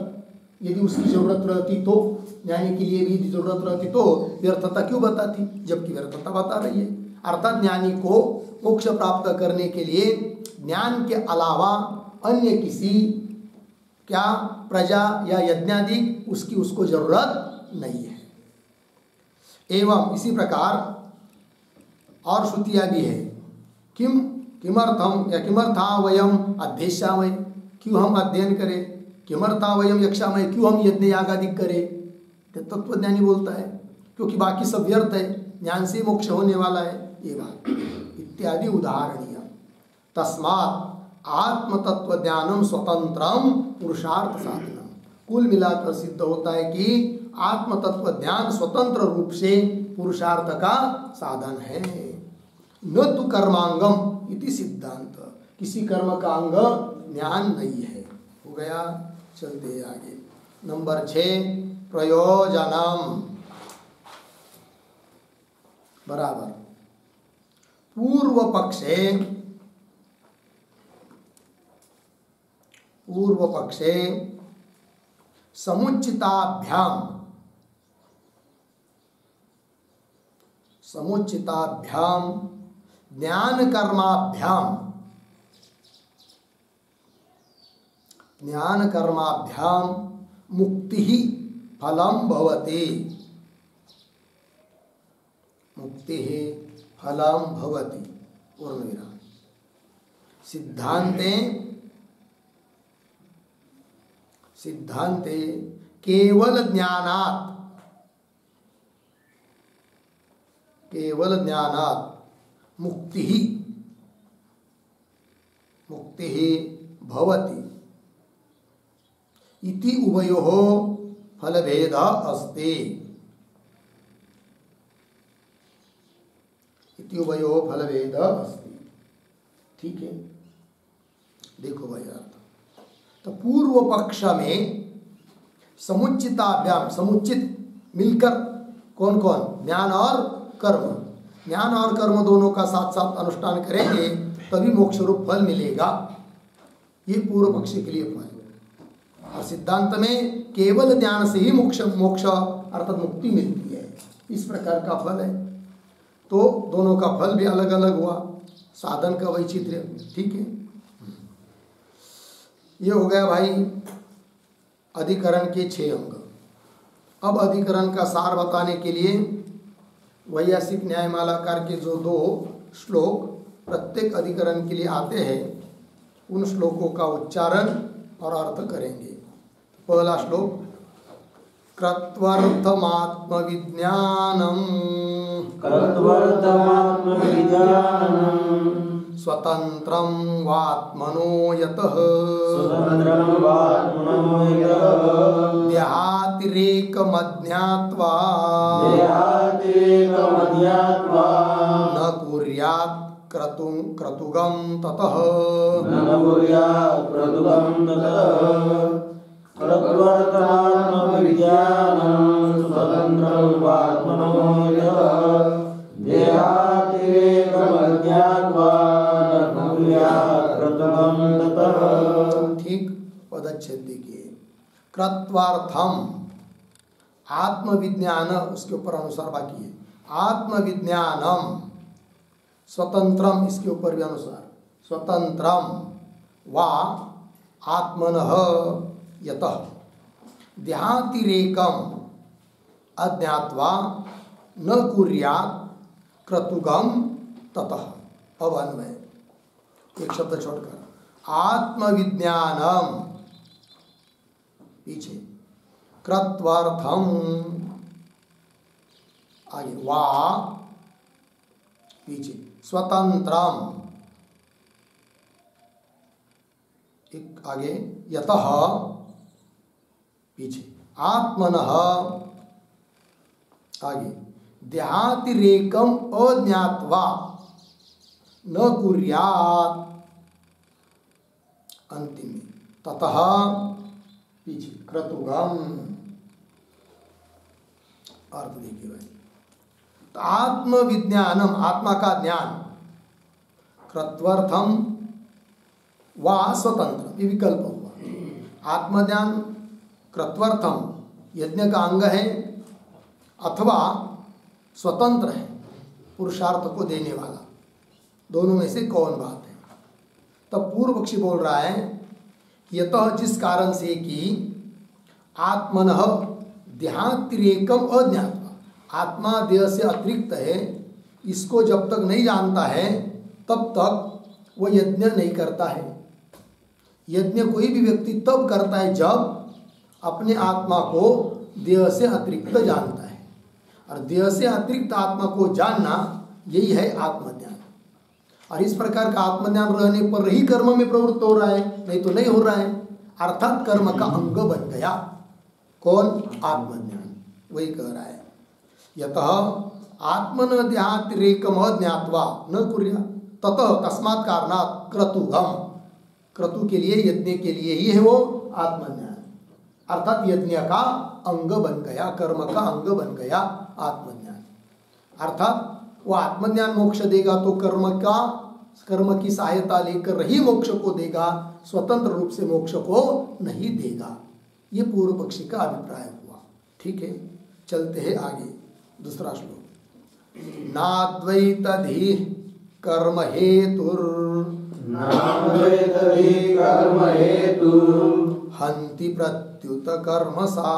यदि उसकी जरूरत रहती तो, ज्ञानी के लिए भी जरूरत रहती तो व्यर्थता क्यों बताती, जबकि व्यर्थता बता रही है। अर्थात ज्ञानी को मोक्ष प्राप्त करने के लिए ज्ञान के अलावा अन्य किसी क्या प्रजा या यज्ञादि उसकी उसको जरूरत नहीं है। एवं इसी प्रकार और श्रुतियां भी है, किमर्थम या किमर्था वयम अध्यक्षामय, क्यों हम अध्ययन करें, किमर्था वयम यक्षामय, क्यों हम यज्ञ याग आदि करें, तत्वज्ञानी बोलता है क्योंकि बाकी सब व्यर्थ है, ज्ञान से मोक्ष होने वाला है ये बात इत्यादि उदाहरणीय। तस्मात् आत्मतत्व ज्ञानम स्वतंत्रम पुरुषार्थ साधनम, कुल मिलाकर सिद्ध होता है कि आत्मतत्व ज्ञान स्वतंत्र रूप से पुरुषार्थ का साधन है। न तो कर्मांगम इति सिद्धांत, किसी कर्म का अंग ज्ञान नहीं है। हो गया, चलते आगे। नंबर 6 प्रयोजनम बराबर पूर्व पक्षे समुचिताभ्याम ज्ञान कर्माभ्याम मुक्ति ही फलम भवति, मुक्ति फलम भवति पूर्णविराम। सिद्धांते केवल ज्ञानात् मुक्तिः भवति इति उभयोः फलभेदः अस्ति। इति उभयोः फलभेदः अस्ति। ठीक है, देखो भाई अर्थ। तो पूर्व पक्ष में समुचिताभ्याम, समुचित मिलकर कौन कौन, ज्ञान और कर्म, ज्ञान और कर्म दोनों का साथ साथ अनुष्ठान करेंगे तभी मोक्ष रूप फल मिलेगा। ये पूर्व पक्षी के लिए फल है। और सिद्धांत में केवल ज्ञान से ही मोक्ष अर्थात मुक्ति मिलती है। इस प्रकार का फल है। तो दोनों का फल भी अलग अलग हुआ, साधन का वैचित्र्य। ठीक है, ये हो गया भाई अधिकरण के 6 अंग। अब अधिकरण का सार बताने के लिए वैयासिक न्यायमालाकार के जो 2 श्लोक प्रत्येक अधिकरण के लिए आते हैं, उन श्लोकों का उच्चारण और अर्थ करेंगे। पहला श्लोक, कृत्वर्थमात्मविज्ञानम् स्वतंत्रं वात्मनो यतः देहातिरेकमज्ञात्वा न कुर्यात् क्रतुगं ततः ठीक, पदच्छेद देखिए। कृत्वार्थम आत्मविज्ञान, उसके ऊपर अनुसार बाकी है। आत्मविज्ञानम स्वतंत्रम, इसके ऊपर भी अनुसार स्वतंत्रम वा आत्मनः यतः देहातिरेकम अज्ञात्वा न कुर्यात् क्रतुगम ततः। अब अन्वय, एक शब्द छोड़कर, आत्मविज्ञानम पीछे, कृत्वार्थम आगे, वा पीछे, स्वतंत्रम एक आगे, यतः पीछे, आत्मनः आगे, देहातिरेकम अज्ञात्वा न कुर्यात् अंतिम में, ततः पीछे, क्रतुगम। अर्थ देखिए भाई, तो आत्मविज्ञानम, आत्मा का ज्ञान, कृत्वर्थम वा स्वतंत्र, ये विकल्प हुआ। आत्मज्ञान कृत्वर्थम यज्ञ का अंग है अथवा स्वतंत्र है, पुरुषार्थ को देने वाला, दोनों में से कौन बात है? तब पूर्व पक्षी बोल रहा है, यतः जिस कारण से कि आत्मनः देहातिरेकम अज्ञात्वा, आत्मा देह से अतिरिक्त है, इसको जब तक नहीं जानता है तब तक वो यज्ञ नहीं करता है। यज्ञ कोई भी व्यक्ति तब करता है जब अपने आत्मा को देह से अतिरिक्त जानता है, और देह से अतिरिक्त आत्मा को जानना यही है आत्मज्ञान। और इस प्रकार का आत्मज्ञान रहने पर ही कर्म में प्रवृत्त हो रहा है, नहीं तो नहीं हो रहा है। अर्थात कर्म का अंग बन गया कौन? आत्मज्ञान। वही कह रहा है, यतः आत्मन देहातिरेकम अज्ञात्वा न कुर्या ततः तस्मात् कारणात् क्रतुगम, क्रतु के लिए, यज्ञ के लिए ही है वो आत्मज्ञान। अर्थात यज्ञ का अंग बन गया, कर्म का अंग बन गया आत्मज्ञान। अर्थात वो आत्मज्ञान मोक्ष देगा तो कर्म की सहायता लेकर ही मोक्ष को देगा, स्वतंत्र रूप से मोक्ष को नहीं देगा। ये पूर्व पक्षी का अभिप्राय हुआ। ठीक है, चलते हैं आगे। दूसरा श्लोक, नाद्वैतधि कर्म हेतुर हन्ति प्रत्युत कर्मसा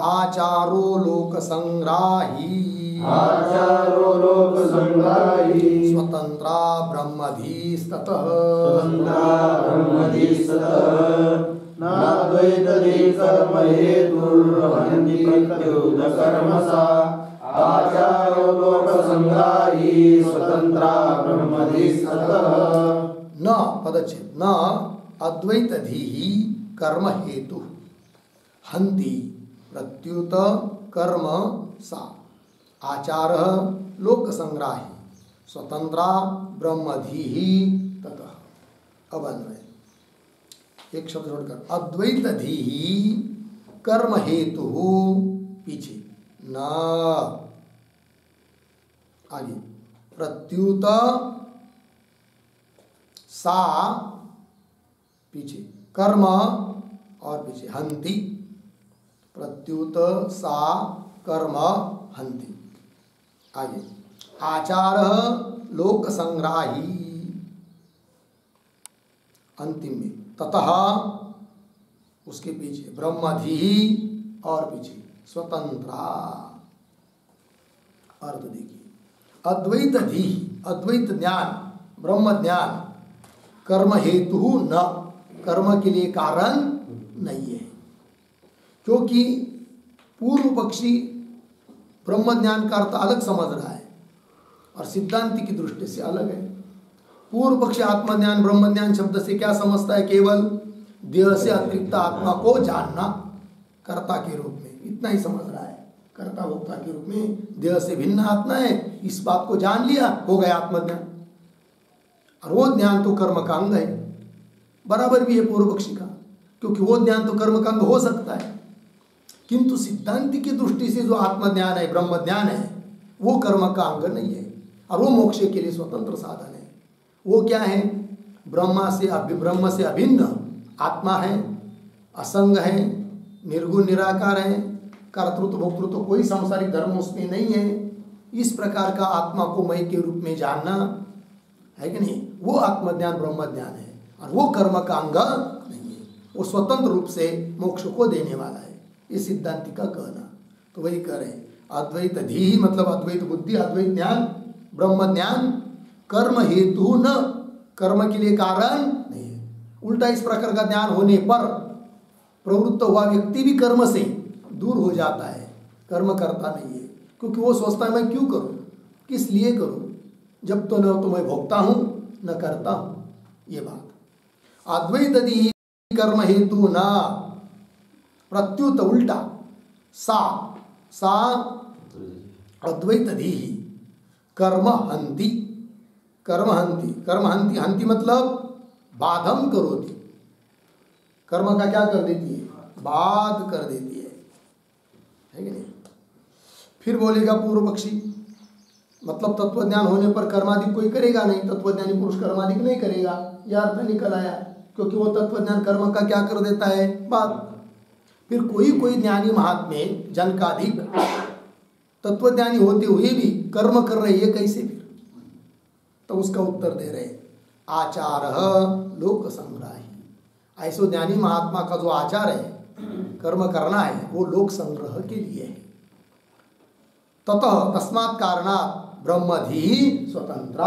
आचारो लोक संग्राही स्वतंत्रा ब्रह्मधीस्ततः नाद्वैतधि कर्म हेतुर् हन्ति प्रत्युत कर्मसा आचारो लोकसंग्राही स्वतंत्रा ब्रह्मधिस्ततः। न पदच्छेद न अद्वैतधीहि कर्म हेतु हन्ति प्रत्युत कर्म सा आचारः लोकसंग्राही स्वतंत्रा ब्रह्मधीहि ततः। अब अन्वय एक शब्द छोड़कर अद्वैतधीहि कर्म हेतु पीछे न आगे प्रत्युत सा पीछे कर्म और पीछे हंति प्रत्युत सा कर्म हंति आगे आचार लोक संग्राही अंतिम में ततः उसके पीछे ब्रह्मधि और पीछे स्वतंत्रा। अर्थ देखिए अद्वैत धी अद्वैत ज्ञान ब्रह्म ज्ञान कर्म हेतु न कर्म के लिए कारण नहीं है, क्योंकि पूर्व पक्षी ब्रह्म ज्ञान का अर्थ अलग समझ रहा है और सिद्धांति की दृष्टि से अलग है। पूर्व पक्षी आत्मज्ञान ब्रह्म ज्ञान शब्द से क्या समझता है? केवल देह से अतिरिक्त आत्मा को जानना कर्ता के रूप में, इतना ही समझ रहा है। कर्ता भोक्ता के रूप में देह से भिन्न आत्मा है, इस बात को जान लिया, हो गया आत्मज्ञान। और वो ज्ञान तो कर्म का अंग है, बराबर भी है पूर्व पक्षी का, क्योंकि वो ज्ञान तो कर्म का अंग हो सकता है। किंतु सिद्धांति की दृष्टि से जो आत्मज्ञान है ब्रह्म ज्ञान है वो कर्म का अंग नहीं है और वो मोक्ष के लिए स्वतंत्र साधन है। वो क्या है? ब्रह्म से अभिन्न आत्मा है, असंग है, निर्गुण निराकार है, कर्तृत्व भोक्तृत्व कोई सांसारिक धर्म उसमें नहीं है। इस प्रकार का आत्मा को मय के रूप में जानना है कि नहीं, वो आत्मज्ञान ब्रह्म ज्ञान है और वो कर्म का अंग नहीं है, वो स्वतंत्र रूप से मोक्ष को देने वाला है, ये सिद्धांति का कहना। तो वही कह रहे अद्वैत धी मतलब अद्वैत बुद्धि अद्वैत ज्ञान ब्रह्म ज्ञान कर्म हेतु न कर्म के लिए कारण नहीं है। उल्टा इस प्रकार का ज्ञान होने पर प्रवृत्त हुआ व्यक्ति भी कर्म से दूर हो जाता है, कर्म करता नहीं है, क्योंकि वो सोचता है मैं क्यों करूं, किस लिए करूं, जब तो न तो मैं भोगता हूं न करता हूं। ये बात अद्वैत दी कर्म हेतु न प्रत्युत उल्टा सा अद्वैत धी कर्म हंति हंति मतलब बाधम करोति, कर्म का क्या कर देती है? बाध कर देती है कि नहीं। फिर बोलेगा पूर्व पक्षी मतलब तत्वज्ञान होने पर कर्माधिक कोई करेगा नहीं, तत्वज्ञानी पुरुष कर्माधिक नहीं करेगा, यह अर्थ निकल आया, क्योंकि वो तत्वज्ञान कर्म का क्या कर देता है? बाध। फिर कोई ज्ञानी महात्मे जन का अधिक तत्वज्ञानी होते हुए भी कर्म कर रहे हैं, कैसे? फिर तो उसका उत्तर दे रहे आचार लोक संग्राही। ऐसो ज्ञानी महात्मा का जो आचार है कर्म करना है वो लोक संग्रह के लिए है। ततः तस्मात् कारणात् ब्रह्मधि स्वतंत्र,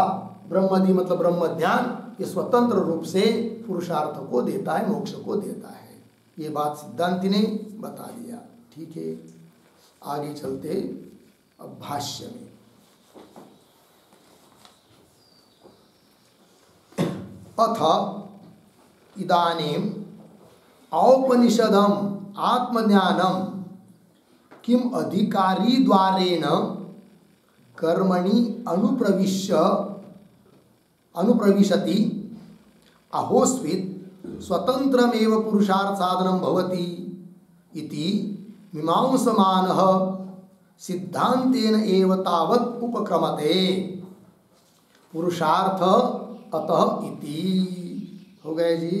ब्रह्मधि मतलब ब्रह्म ज्ञान ये स्वतंत्र रूप से पुरुषार्थ को देता है, मोक्ष को देता है। ये बात सिद्धांति ने बता दिया। ठीक है, आगे चलते अब भाष्य में। अथ इदानीम औपनिषदम आत्मज्ञानम किम अधिकारी द्वारेण कर्मणि अनुप्रविशति अहोस्वित् स्वतंत्रमेव पुरुषार्थ साधनं भवति इति मीमांसमानः सिद्धांतेन एव तावत् उपक्रमते पुरुषार्थ अतः इति। हो गए जी।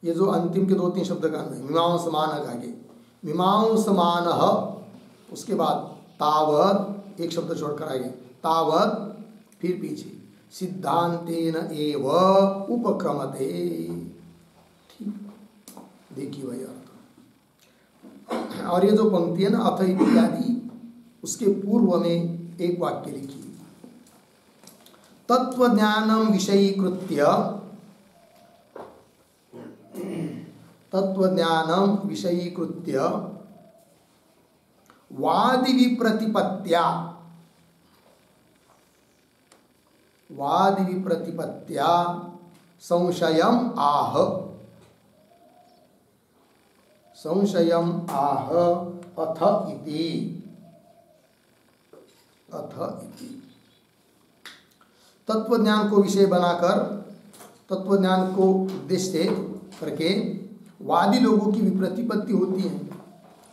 ये जो अंतिम के 2-3 शब्द का है मीमांसमान आगे मीमांसमानः, उसके बाद तावत् एक शब्द छोड़कर आगे तावत्, फिर पीछे सिद्धांतेन एव उपक्रमते। ठीक, देखिए भाई अर्थ। और ये जो पंक्ति है ना अथ इत्यादि, उसके पूर्व में एक वाक्य लिखिए तत्वज्ञानम विषयीकृत्य वादि विप्रतिपत्त्या वादि विप्रतिपत्त्या संशयम आह, संशयम आह अथ इति, अथ इति। तत्वज्ञान को विषय बनाकर, तत्वज्ञान को उद्देश्य करके वादी लोगों की विप्रतिपत्ति होती है,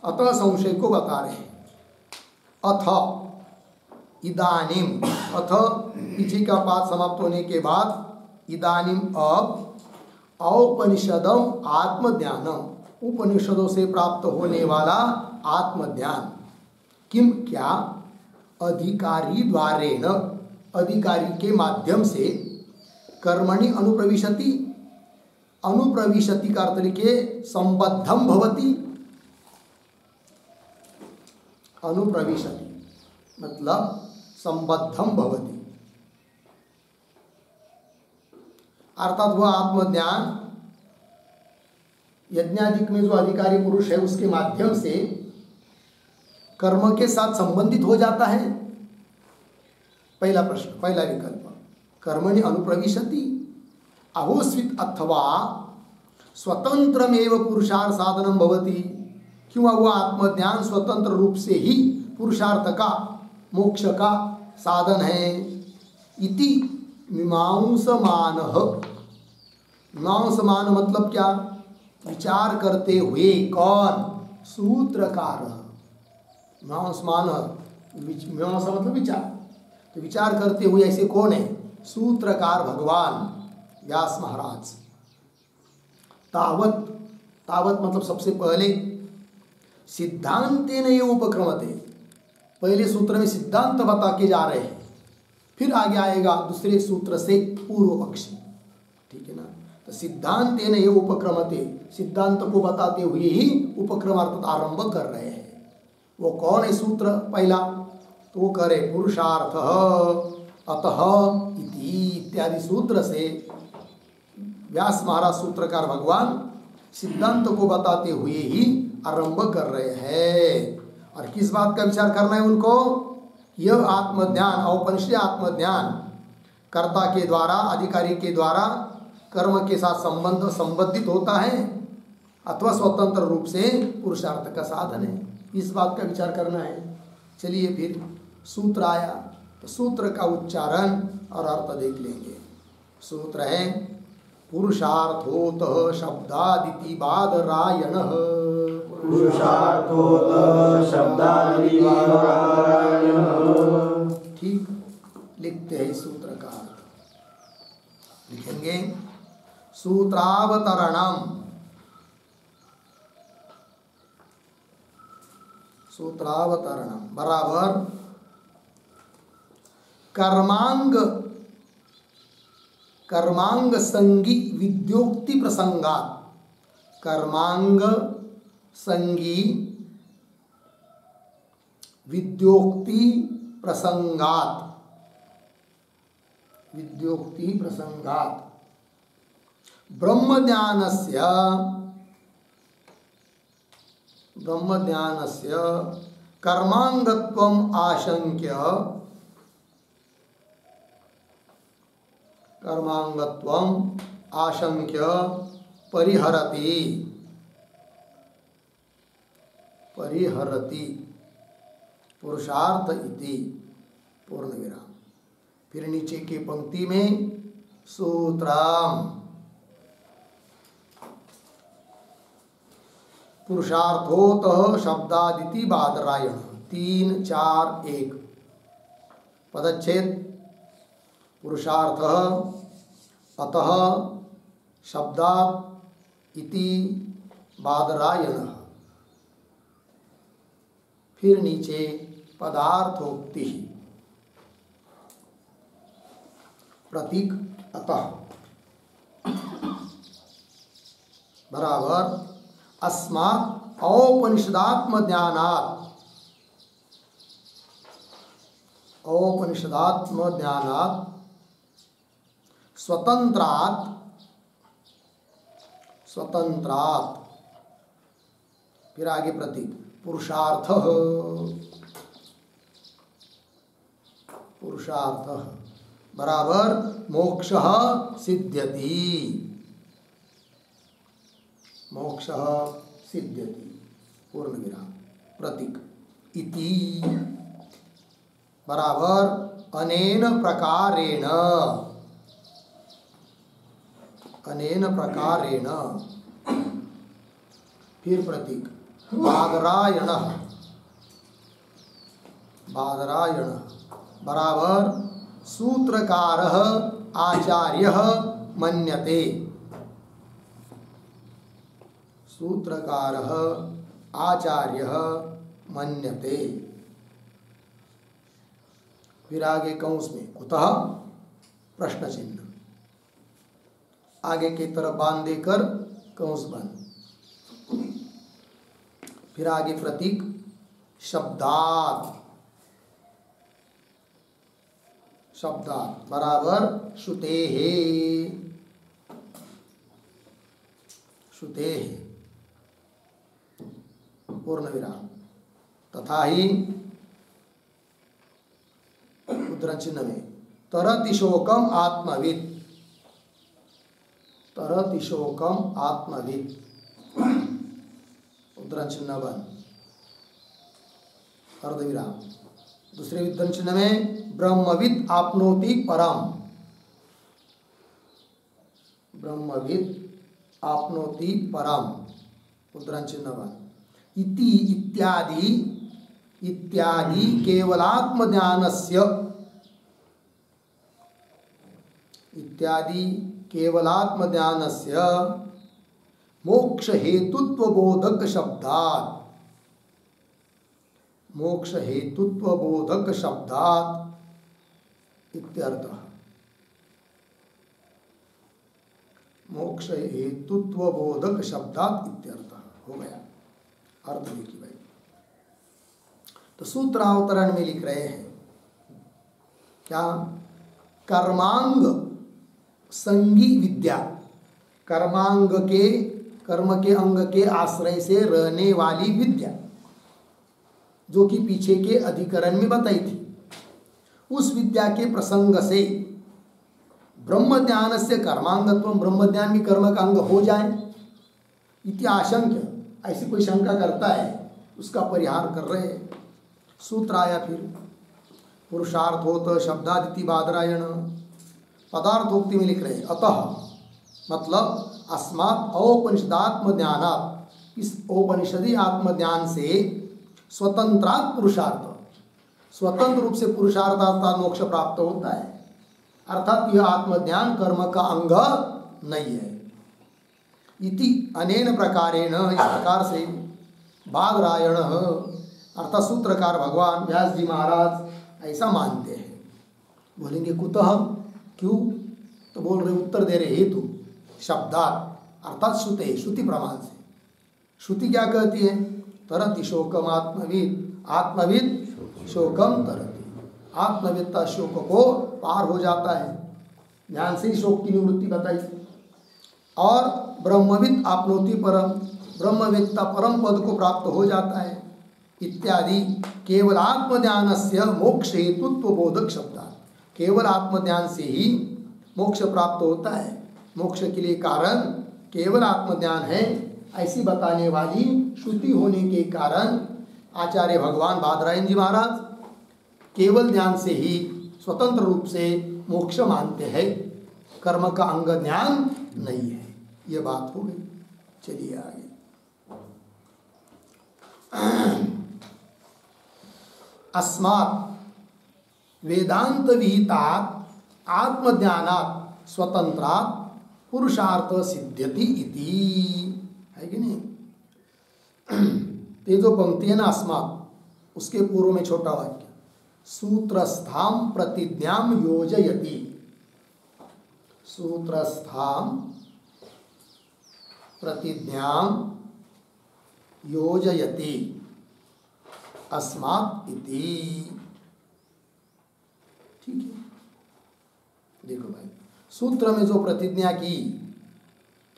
अतः संशय को बता रहे हैं। अथ इदानीम, अथ पीछे का पाठ समाप्त होने के बाद इदानीम अब औपनिषदम आत्मज्ञानम, उपनिषदों से प्राप्त होने वाला आत्मज्ञान, किम क्या, अधिकारी द्वारेण, अधिकारी के माध्यम से, कर्मणि अनुप्रविशति, अनुप्रविशति का अर्थ लिखिए संबद्धम भवति, अनुप्रविशति मतलब संबद्धम भवति, अर्थात वह आत्मज्ञान यज्ञाधिक में जो अधिकारी पुरुष है उसके माध्यम से कर्म के साथ संबंधित हो जाता है। पहला प्रश्न, पहला विकल्प, कर्मणि अनुप्रविशति, अहोस्वित अथवा स्वतंत्रमेव पुरुषार्थ साधनम भवति, क्यों वह आत्मज्ञान स्वतंत्र रूप से ही पुरुषार्थ का, मोक्ष का साधन है। इति मीमांसमानः, मीमांसमान मतलब क्या, विचार करते हुए, कौन, सूत्रकार, मीमांसमान, मीमांसा मतलब विचार, तो विचार करते हुए ऐसे कौन है, सूत्रकार भगवान व्यास महाराज। तावत, तावत मतलब सबसे पहले, सिद्धांतेन एव उपक्रमते, पहले सूत्र में सिद्धांत बता के जा रहे हैं, फिर आगे आएगा दूसरे सूत्र से पूर्व पक्षी, ठीक है ना। तो सिद्धांतेन एव उपक्रमते, सिद्धांत को बताते हुए ही उपक्रम अर्थात आरंभ कर रहे हैं। वो कौन है सूत्र पहला, तो वो करे पुरुषार्थ अतः इति इत्यादि सूत्र से व्यास महाराज सूत्रकार भगवान सिद्धांत को बताते हुए ही आरंभ कर रहे हैं। और किस बात का विचार करना है उनको, यह आत्मज्ञान, औपनिषद आत्मज्ञान कर्ता के द्वारा, अधिकारी के द्वारा कर्म के साथ संबंधित होता है अथवा स्वतंत्र रूप से पुरुषार्थ का साधन है, इस बात का विचार करना है। चलिए फिर सूत्र आया, तो सूत्र का उच्चारण और अर्थ देख लेंगे। सूत्र है पुरुषार्थोत शब्दादिति बादरायणः, पुरुषार्थोत शब्दादिति बादरायणः। ठीक, लिखते हैं सूत्र का अर्थ, लिखेंगे सूत्रावतरणम, सूत्रावतरणम बराबर कर्मांग, कर्मांग संगी विद्योक्ति प्रसंगात, कर्मांग संगी विद्योक्ति प्रसंगात, विद्योक्ति प्रसंगात ब्रह्मज्ञानस्य, ब्रह्मज्ञानस्य कर्मांगत्वम आशंक्य, कर्मांगत्वम आशंक्य परिहरति, परिहरति पुरुषार्थ इति पूर्ण विराम। फिर नीचे की पंक्ति में सूत्रम, पुरुषार्थोतः शब्दादिति बादरायण, 3 4 1 पदच्छेद, पुरुषार्थः अतः शब्दात् इति बादरायणः। फिर नीचे पदार्थोक्ति, प्रतीक अतः बराबर अस्मात् औपनिषदात्म ज्ञानात्, औपनिषदात्म ज्ञानात् स्वतंत्रात्, स्वतंत्रात्, फिर आगे प्रतीक पुरुषार्थः, पुरुषार्थः बराबर मोक्षः सिद्ध्यति, मोक्षः सिद्ध्यति पूर्ण विराम प्रतीक इति बराबर अनेन प्रकारेण, अनेन प्रकारेण फिर प्रतीक बादरायण, बादरायण बराबर सूत्रकारः आचार्यः मन्यते, सूत्रकारः आचार्यः मन्यते। फिर आगे कंस में कुतः प्रश्न चिन्ह आगे की तरफ बांध देकर कंस बंद। फिर आगे प्रतीक शब्दात, शब्दात बराबर श्रुतेः, श्रुतेः पूर्ण विराम तथा ही उद्धरण चिन्ह में तरति शोकम आत्मविद, तरति शोकम आत्मविद उद्धरण चिन्ह बंद अर्धविराम। दूसरे उद्धरण चिन्ह में ब्रह्मविद आपनोति परम, ब्रह्मविद आपनोति परम उद्धरण चिन्ह बंद। इति इत्यादि, इत्यादि केवलात्म ज्ञानस्य, इत्यादि केवलात्म ज्ञानस्य मोक्ष हेतुत्व बोधक शब्दात्, मोक्ष हेतुत्व बोधक शब्दात् इत्यर्थः, मोक्ष हेतुत्व बोधक शब्दात् इत्यर्थः हो गया। अर्थ देखिए भाई, तो सूत्रावतरण में लिख रहे हैं क्या, कर्मांग संगी विद्या, कर्मांग के, कर्म के अंग के आश्रय से रहने वाली विद्या जो कि पीछे के अधिकरण में बताई थी, उस विद्या के प्रसंग से ब्रह्म ज्ञान से कर्मांगत्व, ब्रह्म ज्ञान भी कर्म का अंग हो जाए इति आशंक्य, ऐसी कोई शंका करता है उसका परिहार कर रहे हैं। सूत्र आया फिर पुरुषार्थोत शब्दादिति बादरायण, पदार्थोक्ति में लिख रहे हैं अतः मतलब अस्मात् औपनिषदात्म ज्ञानात्, इस औपनिषदी आत्मज्ञान से स्वतंत्रात् पुरुषार्थ, स्वतंत्र रूप से पुरुषार्थ अर्थात मोक्ष प्राप्त होता है, अर्थात यह आत्मज्ञान कर्म का अंग नहीं है। इति अनेन प्रकारेण, इस प्रकार से बादरायण अर्थात सूत्रकार भगवान व्यास जी महाराज ऐसा मानते हैं। बोलेंगे कुतः, क्यों, तो बोल रहे उत्तर दे रहे हेतु शब्दात अर्थात श्रुते, श्रुति प्रमाण से। श्रुति क्या कहती है, तरति शोकम आत्मविद, आत्मविद शोकम तरति, आत्मविदता शोक को पार हो जाता है, ज्ञान से ही शोक की निवृत्ति बताई। और ब्रह्मविद आपनोति परम, ब्रह्मविदता परम पद को प्राप्त हो जाता है इत्यादि। केवल आत्मज्ञान से मोक्ष हेतुत्व बोधक शब्द, केवल आत्मज्ञान से ही मोक्ष प्राप्त होता है, मोक्ष के लिए कारण केवल आत्मज्ञान है, ऐसी बताने वाली श्रुति होने के कारण आचार्य भगवान बादरायण जी महाराज केवल ज्ञान से ही स्वतंत्र रूप से मोक्ष मानते हैं, कर्म का अंग ज्ञान नहीं है। ये बात हो गई। चलिए आगे। अस्मात् वेदांत विहितात् आत्मज्ञानात् स्वतंत्रात् पुरुषार्थ सिद्ध्यति इति, है कि नहीं। ये जो पंक्ति है ना अस्मात्, उसके पूर्व में छोटा वाक्य सूत्रस्थाम प्रतिज्ञाम योजयति, सूत्रस्थाम प्रतिज्ञाम योजयति अस्मात् इति। ठीक है, देखो भाई, सूत्र में जो प्रतिज्ञा की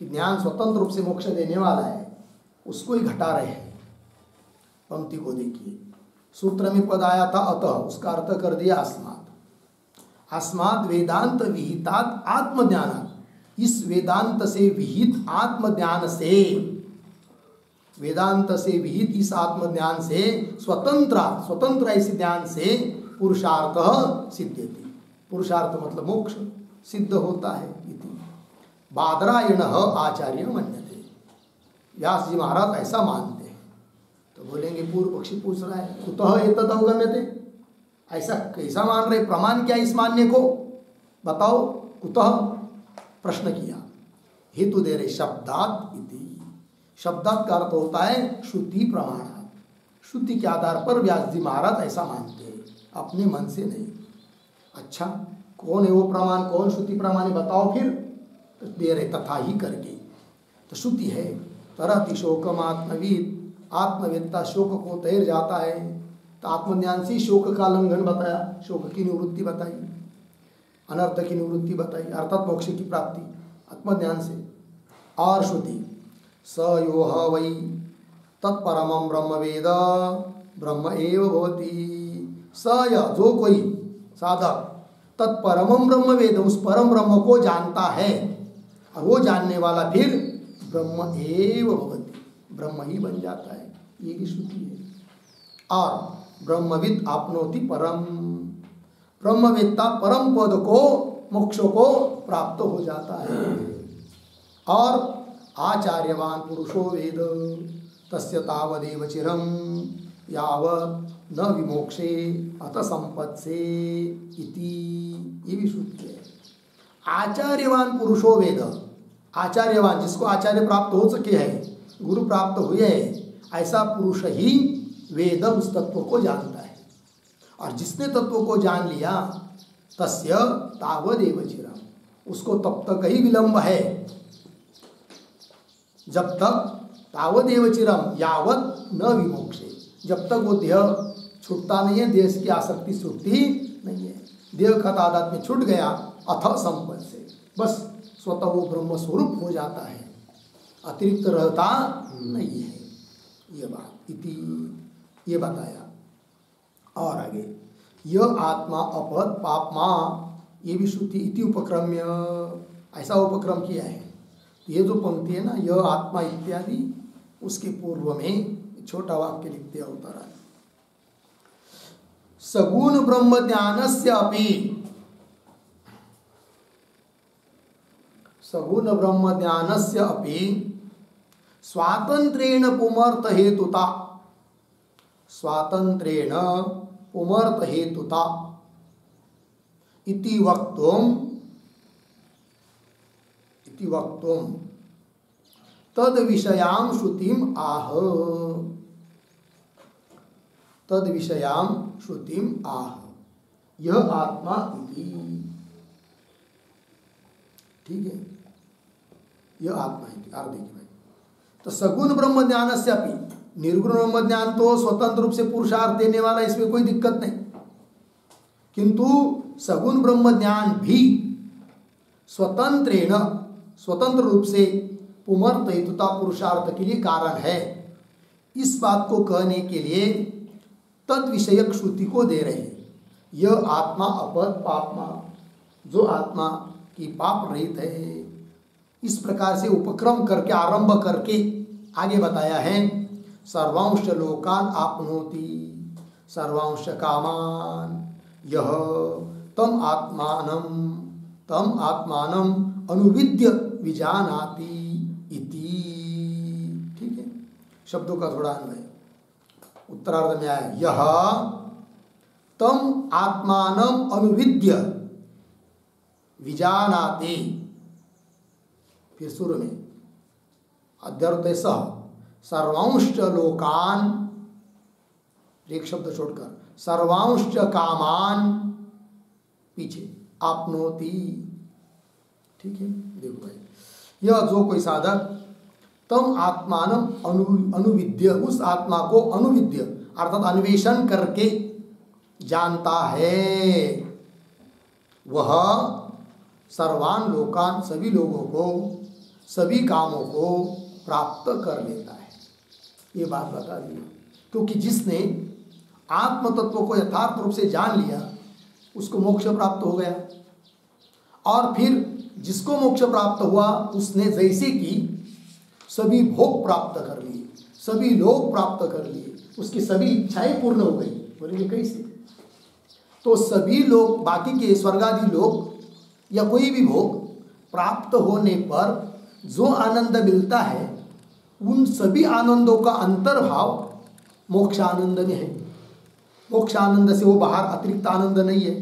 कि ज्ञान स्वतंत्र रूप से मोक्ष देने वाला है, उसको ही घटा रहे हैं। पंक्ति को देखिए, सूत्र में पद आया था अतः, उसका अर्थ कर दिया अस्मात्। अस्मात् वेदांत विहितात् आत्मज्ञान, इस वेदांत से विहित आत्मज्ञान से, वेदांत से विहित इस आत्मज्ञान से स्वतंत्र इस ज्ञान से पुरुषार्थ सिद्ध्यति, पुरुषार्थ मतलब मोक्ष सिद्ध होता है। इति बादरायण आचार्य मन्यते, व्यास जी महाराज ऐसा मानते हैं। तो बोलेंगे पूर्व पक्षी पूछ रहा है कुतः एतद् अवगम्यते, ऐसा कैसा मान रहे, प्रमाण क्या इस मानने को बताओ, कुतः प्रश्न किया, हेतु दे रहे शब्दात इति, शब्दात का अर्थ होता है श्रुति प्रमाणात, श्रुति के आधार पर व्यास जी महाराज ऐसा मानते हैं, अपने मन से नहीं। अच्छा कौन है वो प्रमाण, कौन श्रुति प्रमाण है बताओ फिर, तो दे रहे तथा ही करके। तो श्रुति है तरति शोकम आत्मविद, आत्मवेत्ता शोक को तैर जाता है, तो आत्मज्ञान से शोक का लंघन बताया, शोक की निवृत्ति बताई, अनर्थ की निवृत्ति बताई, अर्थात मोक्ष की प्राप्ति आत्मज्ञान से। और श्रुति स यो ह वै तत्परमं ब्रह्म वेद ब्रह्म एव भवति, स य जो कोई साधक तत्परमं ब्रह्म वेद, उस परम ब्रह्म को जानता है, और वो जानने वाला फिर ब्रह्म एव भवति, ब्रह्म ही बन जाता है, ये भी श्रुति है। और ब्रह्मविद आपनोति परम, ब्रह्मवेत्ता परम पद को, मोक्ष को प्राप्त हो जाता है। और आचार्यवान पुरुषो वेद तस्य तावदेव चिरम यावत् न विमोक्षे अत संपत्से इति, ये भी श्रुति है। आचार्यवान पुरुषो वेद, आचार्यवान जिसको आचार्य प्राप्त हो सके है, गुरु प्राप्त हुए है, ऐसा पुरुष ही वेद उस तत्व को जानता है। और जिसने तत्व को जान लिया तस्य तावदेव चिरम, उसको तब तक ही विलंब है जब तक, तावदेव चिरम यावत न विमोक्षे, जब तक वो देह छूटता नहीं है, देह की आसक्ति छूटती नहीं है, देह का तादाद में छूट गया अथ संपद से, बस स्वतः वो ब्रह्म स्वरूप हो जाता है, अतिरिक्त रहता नहीं है। ये बात इति, ये बताया। और आगे यह आत्मा अपद पापमा, ये भी श्रुति इति उपक्रम्य, ऐसा उपक्रम किया है। ये जो पंक्ति है ना, यह आत्मा इत्यादि, उसके पूर्व में छोटा वाक्य लिखते अवतरा, सगुण ब्रह्म ज्ञानस्य अपि, सगुण ब्रह्म ज्ञानस्य अपि स्वातंत्रेण पुमर्थ हेतुता, स्वातंत्रेण पुमर्थ हेतुता इति वक्तुम तद विषयां श्रुतिम आह, तद विषयां श्रुतिम आह, यह आत्मा इति, ठीक है, यह आत्मा इति। और देखिए भाई, तो सगुण ब्रह्म ज्ञान से अपि, निर्गुण ब्रह्म ज्ञान तो स्वतंत्र रूप से पुरुषार्थ देने वाला, इसमें कोई दिक्कत नहीं, किंतु सगुण ब्रह्म ज्ञान भी स्वतंत्रेण, स्वतंत्र रूप से पुमर्थ हेतुता पुरुषार्थ के लिए कारण है। इस बात को कहने के लिए तद विषयक श्रुति को दे रहे हैं। यह आत्मा अपद पापमा, जो आत्मा की पाप रहित है, इस प्रकार से उपक्रम करके, आरंभ करके आगे बताया है। सर्वांश लोकान आपनोति सर्वांश कामान यह तम आत्मानं अनुविद्य विजानाति इति, ठीक है। शब्दों का थोड़ा अन्वय उत्तरार्ध में आया, यह तम आत्मानं अनुविद्य विजानाति, फिर शुरू में अध्यर्थ सह सर्वांश लोकान, एक शब्द छोड़कर सर्वांश कामान पीछे आपनोति, ठीक है। देखो भाई, यह जो कोई साधक तम आत्मानं अनुविद्य, उस आत्मा को अनुविद्य अर्थात अन्वेषण करके जानता है, वह सर्वान लोकान, सभी लोगों को, सभी कामों को प्राप्त कर लेता है। ये बात बता दी, क्योंकि जिसने आत्म तत्व को यथार्थ रूप से जान लिया, उसको मोक्ष प्राप्त हो गया। और फिर जिसको मोक्ष प्राप्त हुआ उसने जैसे कि सभी भोग प्राप्त कर लिए, सभी लोग प्राप्त कर लिए, उसकी सभी इच्छाएं पूर्ण हो गई। बोलेंगे कैसे? तो सभी लोग, बाकी के स्वर्गादि लोग या कोई भी भोग प्राप्त होने पर जो आनंद मिलता है उन सभी आनंदों का अंतर्भाव मोक्ष आनंद में है। मोक्ष आनंद से वो बाहर अतिरिक्त आनंद नहीं है।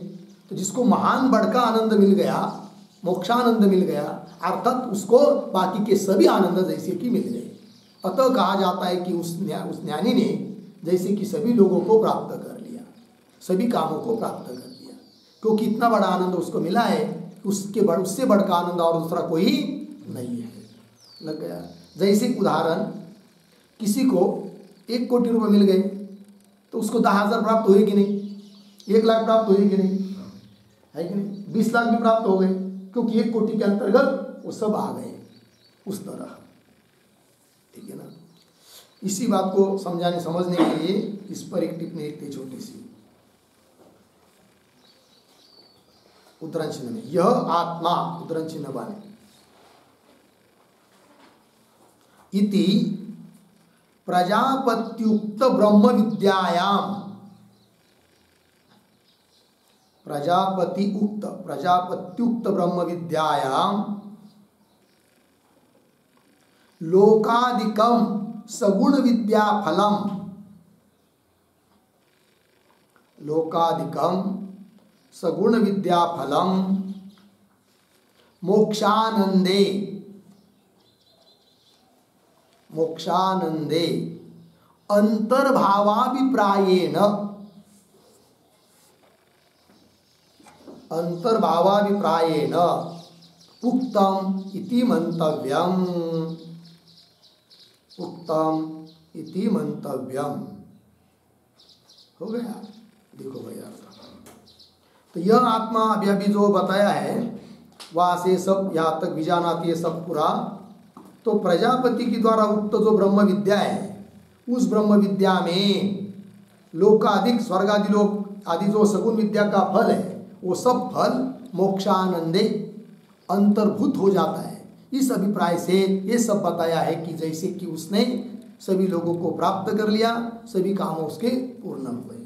तो जिसको महान बड़का आनंद मिल गया, मोक्षानंद मिल गया, अर्थात उसको बाकी के सभी आनंद जैसे कि मिल गए। अतः कहा जाता है कि उस ज्ञानी ने जैसे कि सभी लोगों को प्राप्त कर लिया, सभी कामों को प्राप्त कर लिया, क्योंकि इतना बड़ा आनंद उसको मिला है, उससे बढ़का आनंद और दूसरा कोई नहीं है। लग गया? जैसे उदाहरण, किसी को 1 कोटि रुपए मिल गए तो उसको 10,000 प्राप्त हुए कि नहीं? 1 लाख प्राप्त हुए कि नहीं? है कि नहीं? 20 लाख भी प्राप्त हो गए, क्योंकि 1 कोटि के अंतर्गत वो सब आ गए उस तरह। ठीक है ना? इसी बात को समझने के लिए इस पर एक टिप्पणी लिखते छोटी सी। उद्धरण चिन्ह में यह आत्मा, उद्धरण चिन्ह वाले इति प्रजापत्युक्त ब्रह्म विद्यायाम, प्रजापत्युक्त ब्रह्म विद्यायाम लोकादिकम सगुण विद्या फलम, लोकादिकम सगुण विद्या फलम मोक्षानंदे, मोक्षानंदे अंतर्भावाभिप्रायेण, अंतर्भावाभिप्रायेण उक्तम इति मंतव्यम, उक्तम इति मंतव्यम। हो गया? देखो भैया, तो यह आत्मा अभी जो बताया है वहां से सब यहाँ तक विजानाती है सब पूरा। तो प्रजापति के द्वारा उक्त जो ब्रह्म विद्या है, उस ब्रह्म विद्या में लोकाधिक स्वर्गादि लोक आदि जो सगुण विद्या का फल है वो सब फल मोक्षानंदे अंतर्भूत हो जाता है। इस अभिप्राय से ये सब बताया है कि जैसे कि उसने सभी लोगों को प्राप्त कर लिया, सभी कामों उसके पूर्ण हुए।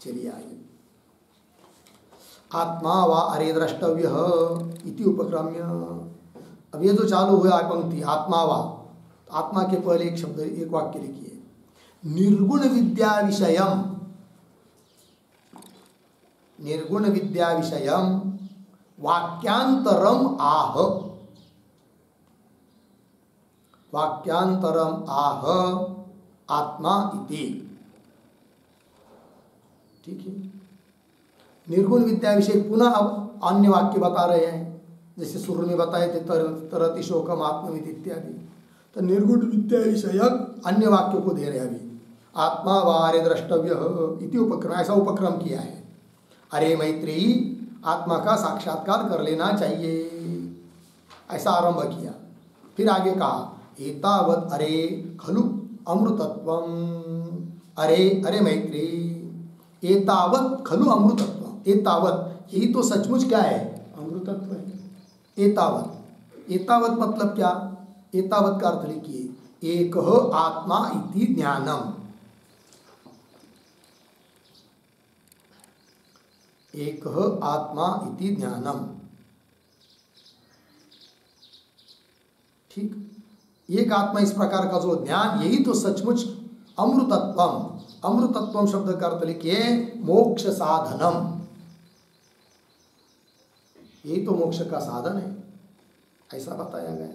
चलिए आइए, आत्मा वा अरे द्रष्टव्य इति उपक्रम्य। अब ये जो चालू हुआ पंक्ति आत्मा वा, आत्मा के पहले एक शब्द, एक वाक्य लिखिए, निर्गुण विद्या विषयम, निर्गुण विद्या विषयम वाक्यांतरम आह, वाक्यांतरम आह आत्मा इति। ठीक है? निर्गुण विद्या विषय पुनः अब अन्य वाक्य बता रहे हैं, जैसे शुरू में बताए थे तरति शोकम आत्मविद इत्यादि। तो निर्गुण विद्या विषयक अन्य वाक्यों को दे रहे अभी। आत्मा वारे द्रष्टव्य इति उपक्रम, ऐसा उपक्रम किया है। अरे मैत्रेयी, आत्मा का साक्षात्कार कर लेना चाहिए, ऐसा आरंभ किया। फिर आगे कहा एतावत् अरे खलु अमृतत्वम, अरे अरे मैत्रेयी, एतावत् खलु अमृतत्वम, एतावत् यही तो सचमुच क्या है? अमृतत्व है। एतावत्, एतावत् मतलब क्या? एतावत् का अर्थ लिखिए एक आत्मा इति ज्ञानम, एक आत्मा इति ज्ञानम। ठीक, एक आत्मा इस प्रकार का जो ज्ञान, यही तो सचमुच अमृतत्वम, अमृतत्वम शब्द का अर्थ लिखिए मोक्ष साधनम, यही तो मोक्ष का साधन है, ऐसा बताया गया।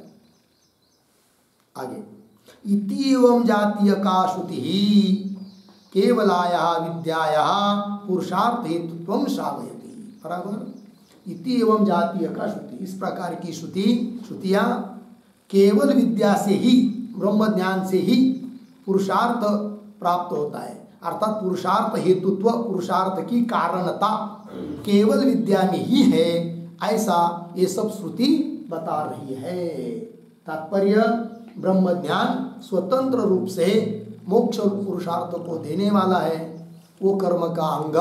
आगे इति एवं जातीय का श्रुति केवलाया विद्याया पुरुषार्थ हेतुत्वम श्रावयति। बराबर? इति एवं जातीय का श्रुति, इस प्रकार की श्रुतियां केवल विद्या से ही, ब्रह्म ज्ञान से ही पुरुषार्थ प्राप्त होता है। अर्थात पुरुषार्थ हेतुत्व, पुरुषार्थ की कारणता केवल विद्या में ही है, ऐसा ये सब श्रुति बता रही है। तात्पर्य ब्रह्म ज्ञान स्वतंत्र रूप से मोक्ष पुरुषार्थ को देने वाला है, वो कर्म का अंग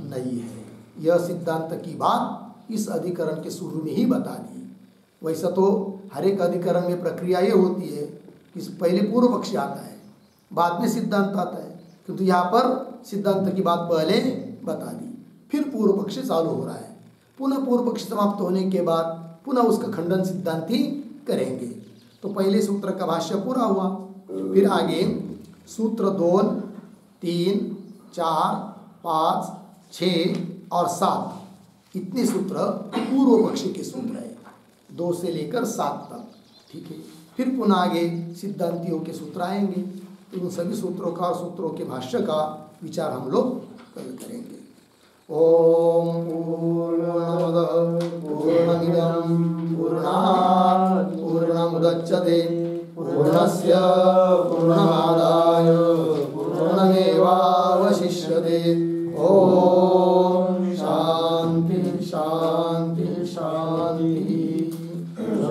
नहीं है। यह सिद्धांत की बात इस अधिकरण के शुरू में ही बता दी। वैसा तो हर एक अधिकरण में प्रक्रिया ये होती है कि पहले पूर्व पक्षी आता है, बाद में सिद्धांत आता है, किंतु यहाँ पर सिद्धांत की बात पहले बता दी, फिर पूर्व पक्षी चालू हो रहा है। पुनः पूर्व पक्षी समाप्त होने के बाद पुनः उसका खंडन सिद्धांती करेंगे। तो पहले सूत्र का भाष्य पूरा हुआ, फिर आगे सूत्र 2, 3, 4, 5, 6 और 7 इतने सूत्र पूर्व पक्षी के सूत्र है, 2 से लेकर 7 तक। ठीक है, फिर पुनः आगे सिद्धांतियों के सूत्र आएंगे। तो उन सभी सूत्रों का और सूत्रों के भाष्य का विचार हम लोग कल करेंगे। ओम पूर्णमदः पूर्णमिदं पूर्णात् पूर्णमुदच्यते पूर्णस्य पूर्णमादाय पूर्णमेवावशिष्यते। ओम शांति शांति शांति।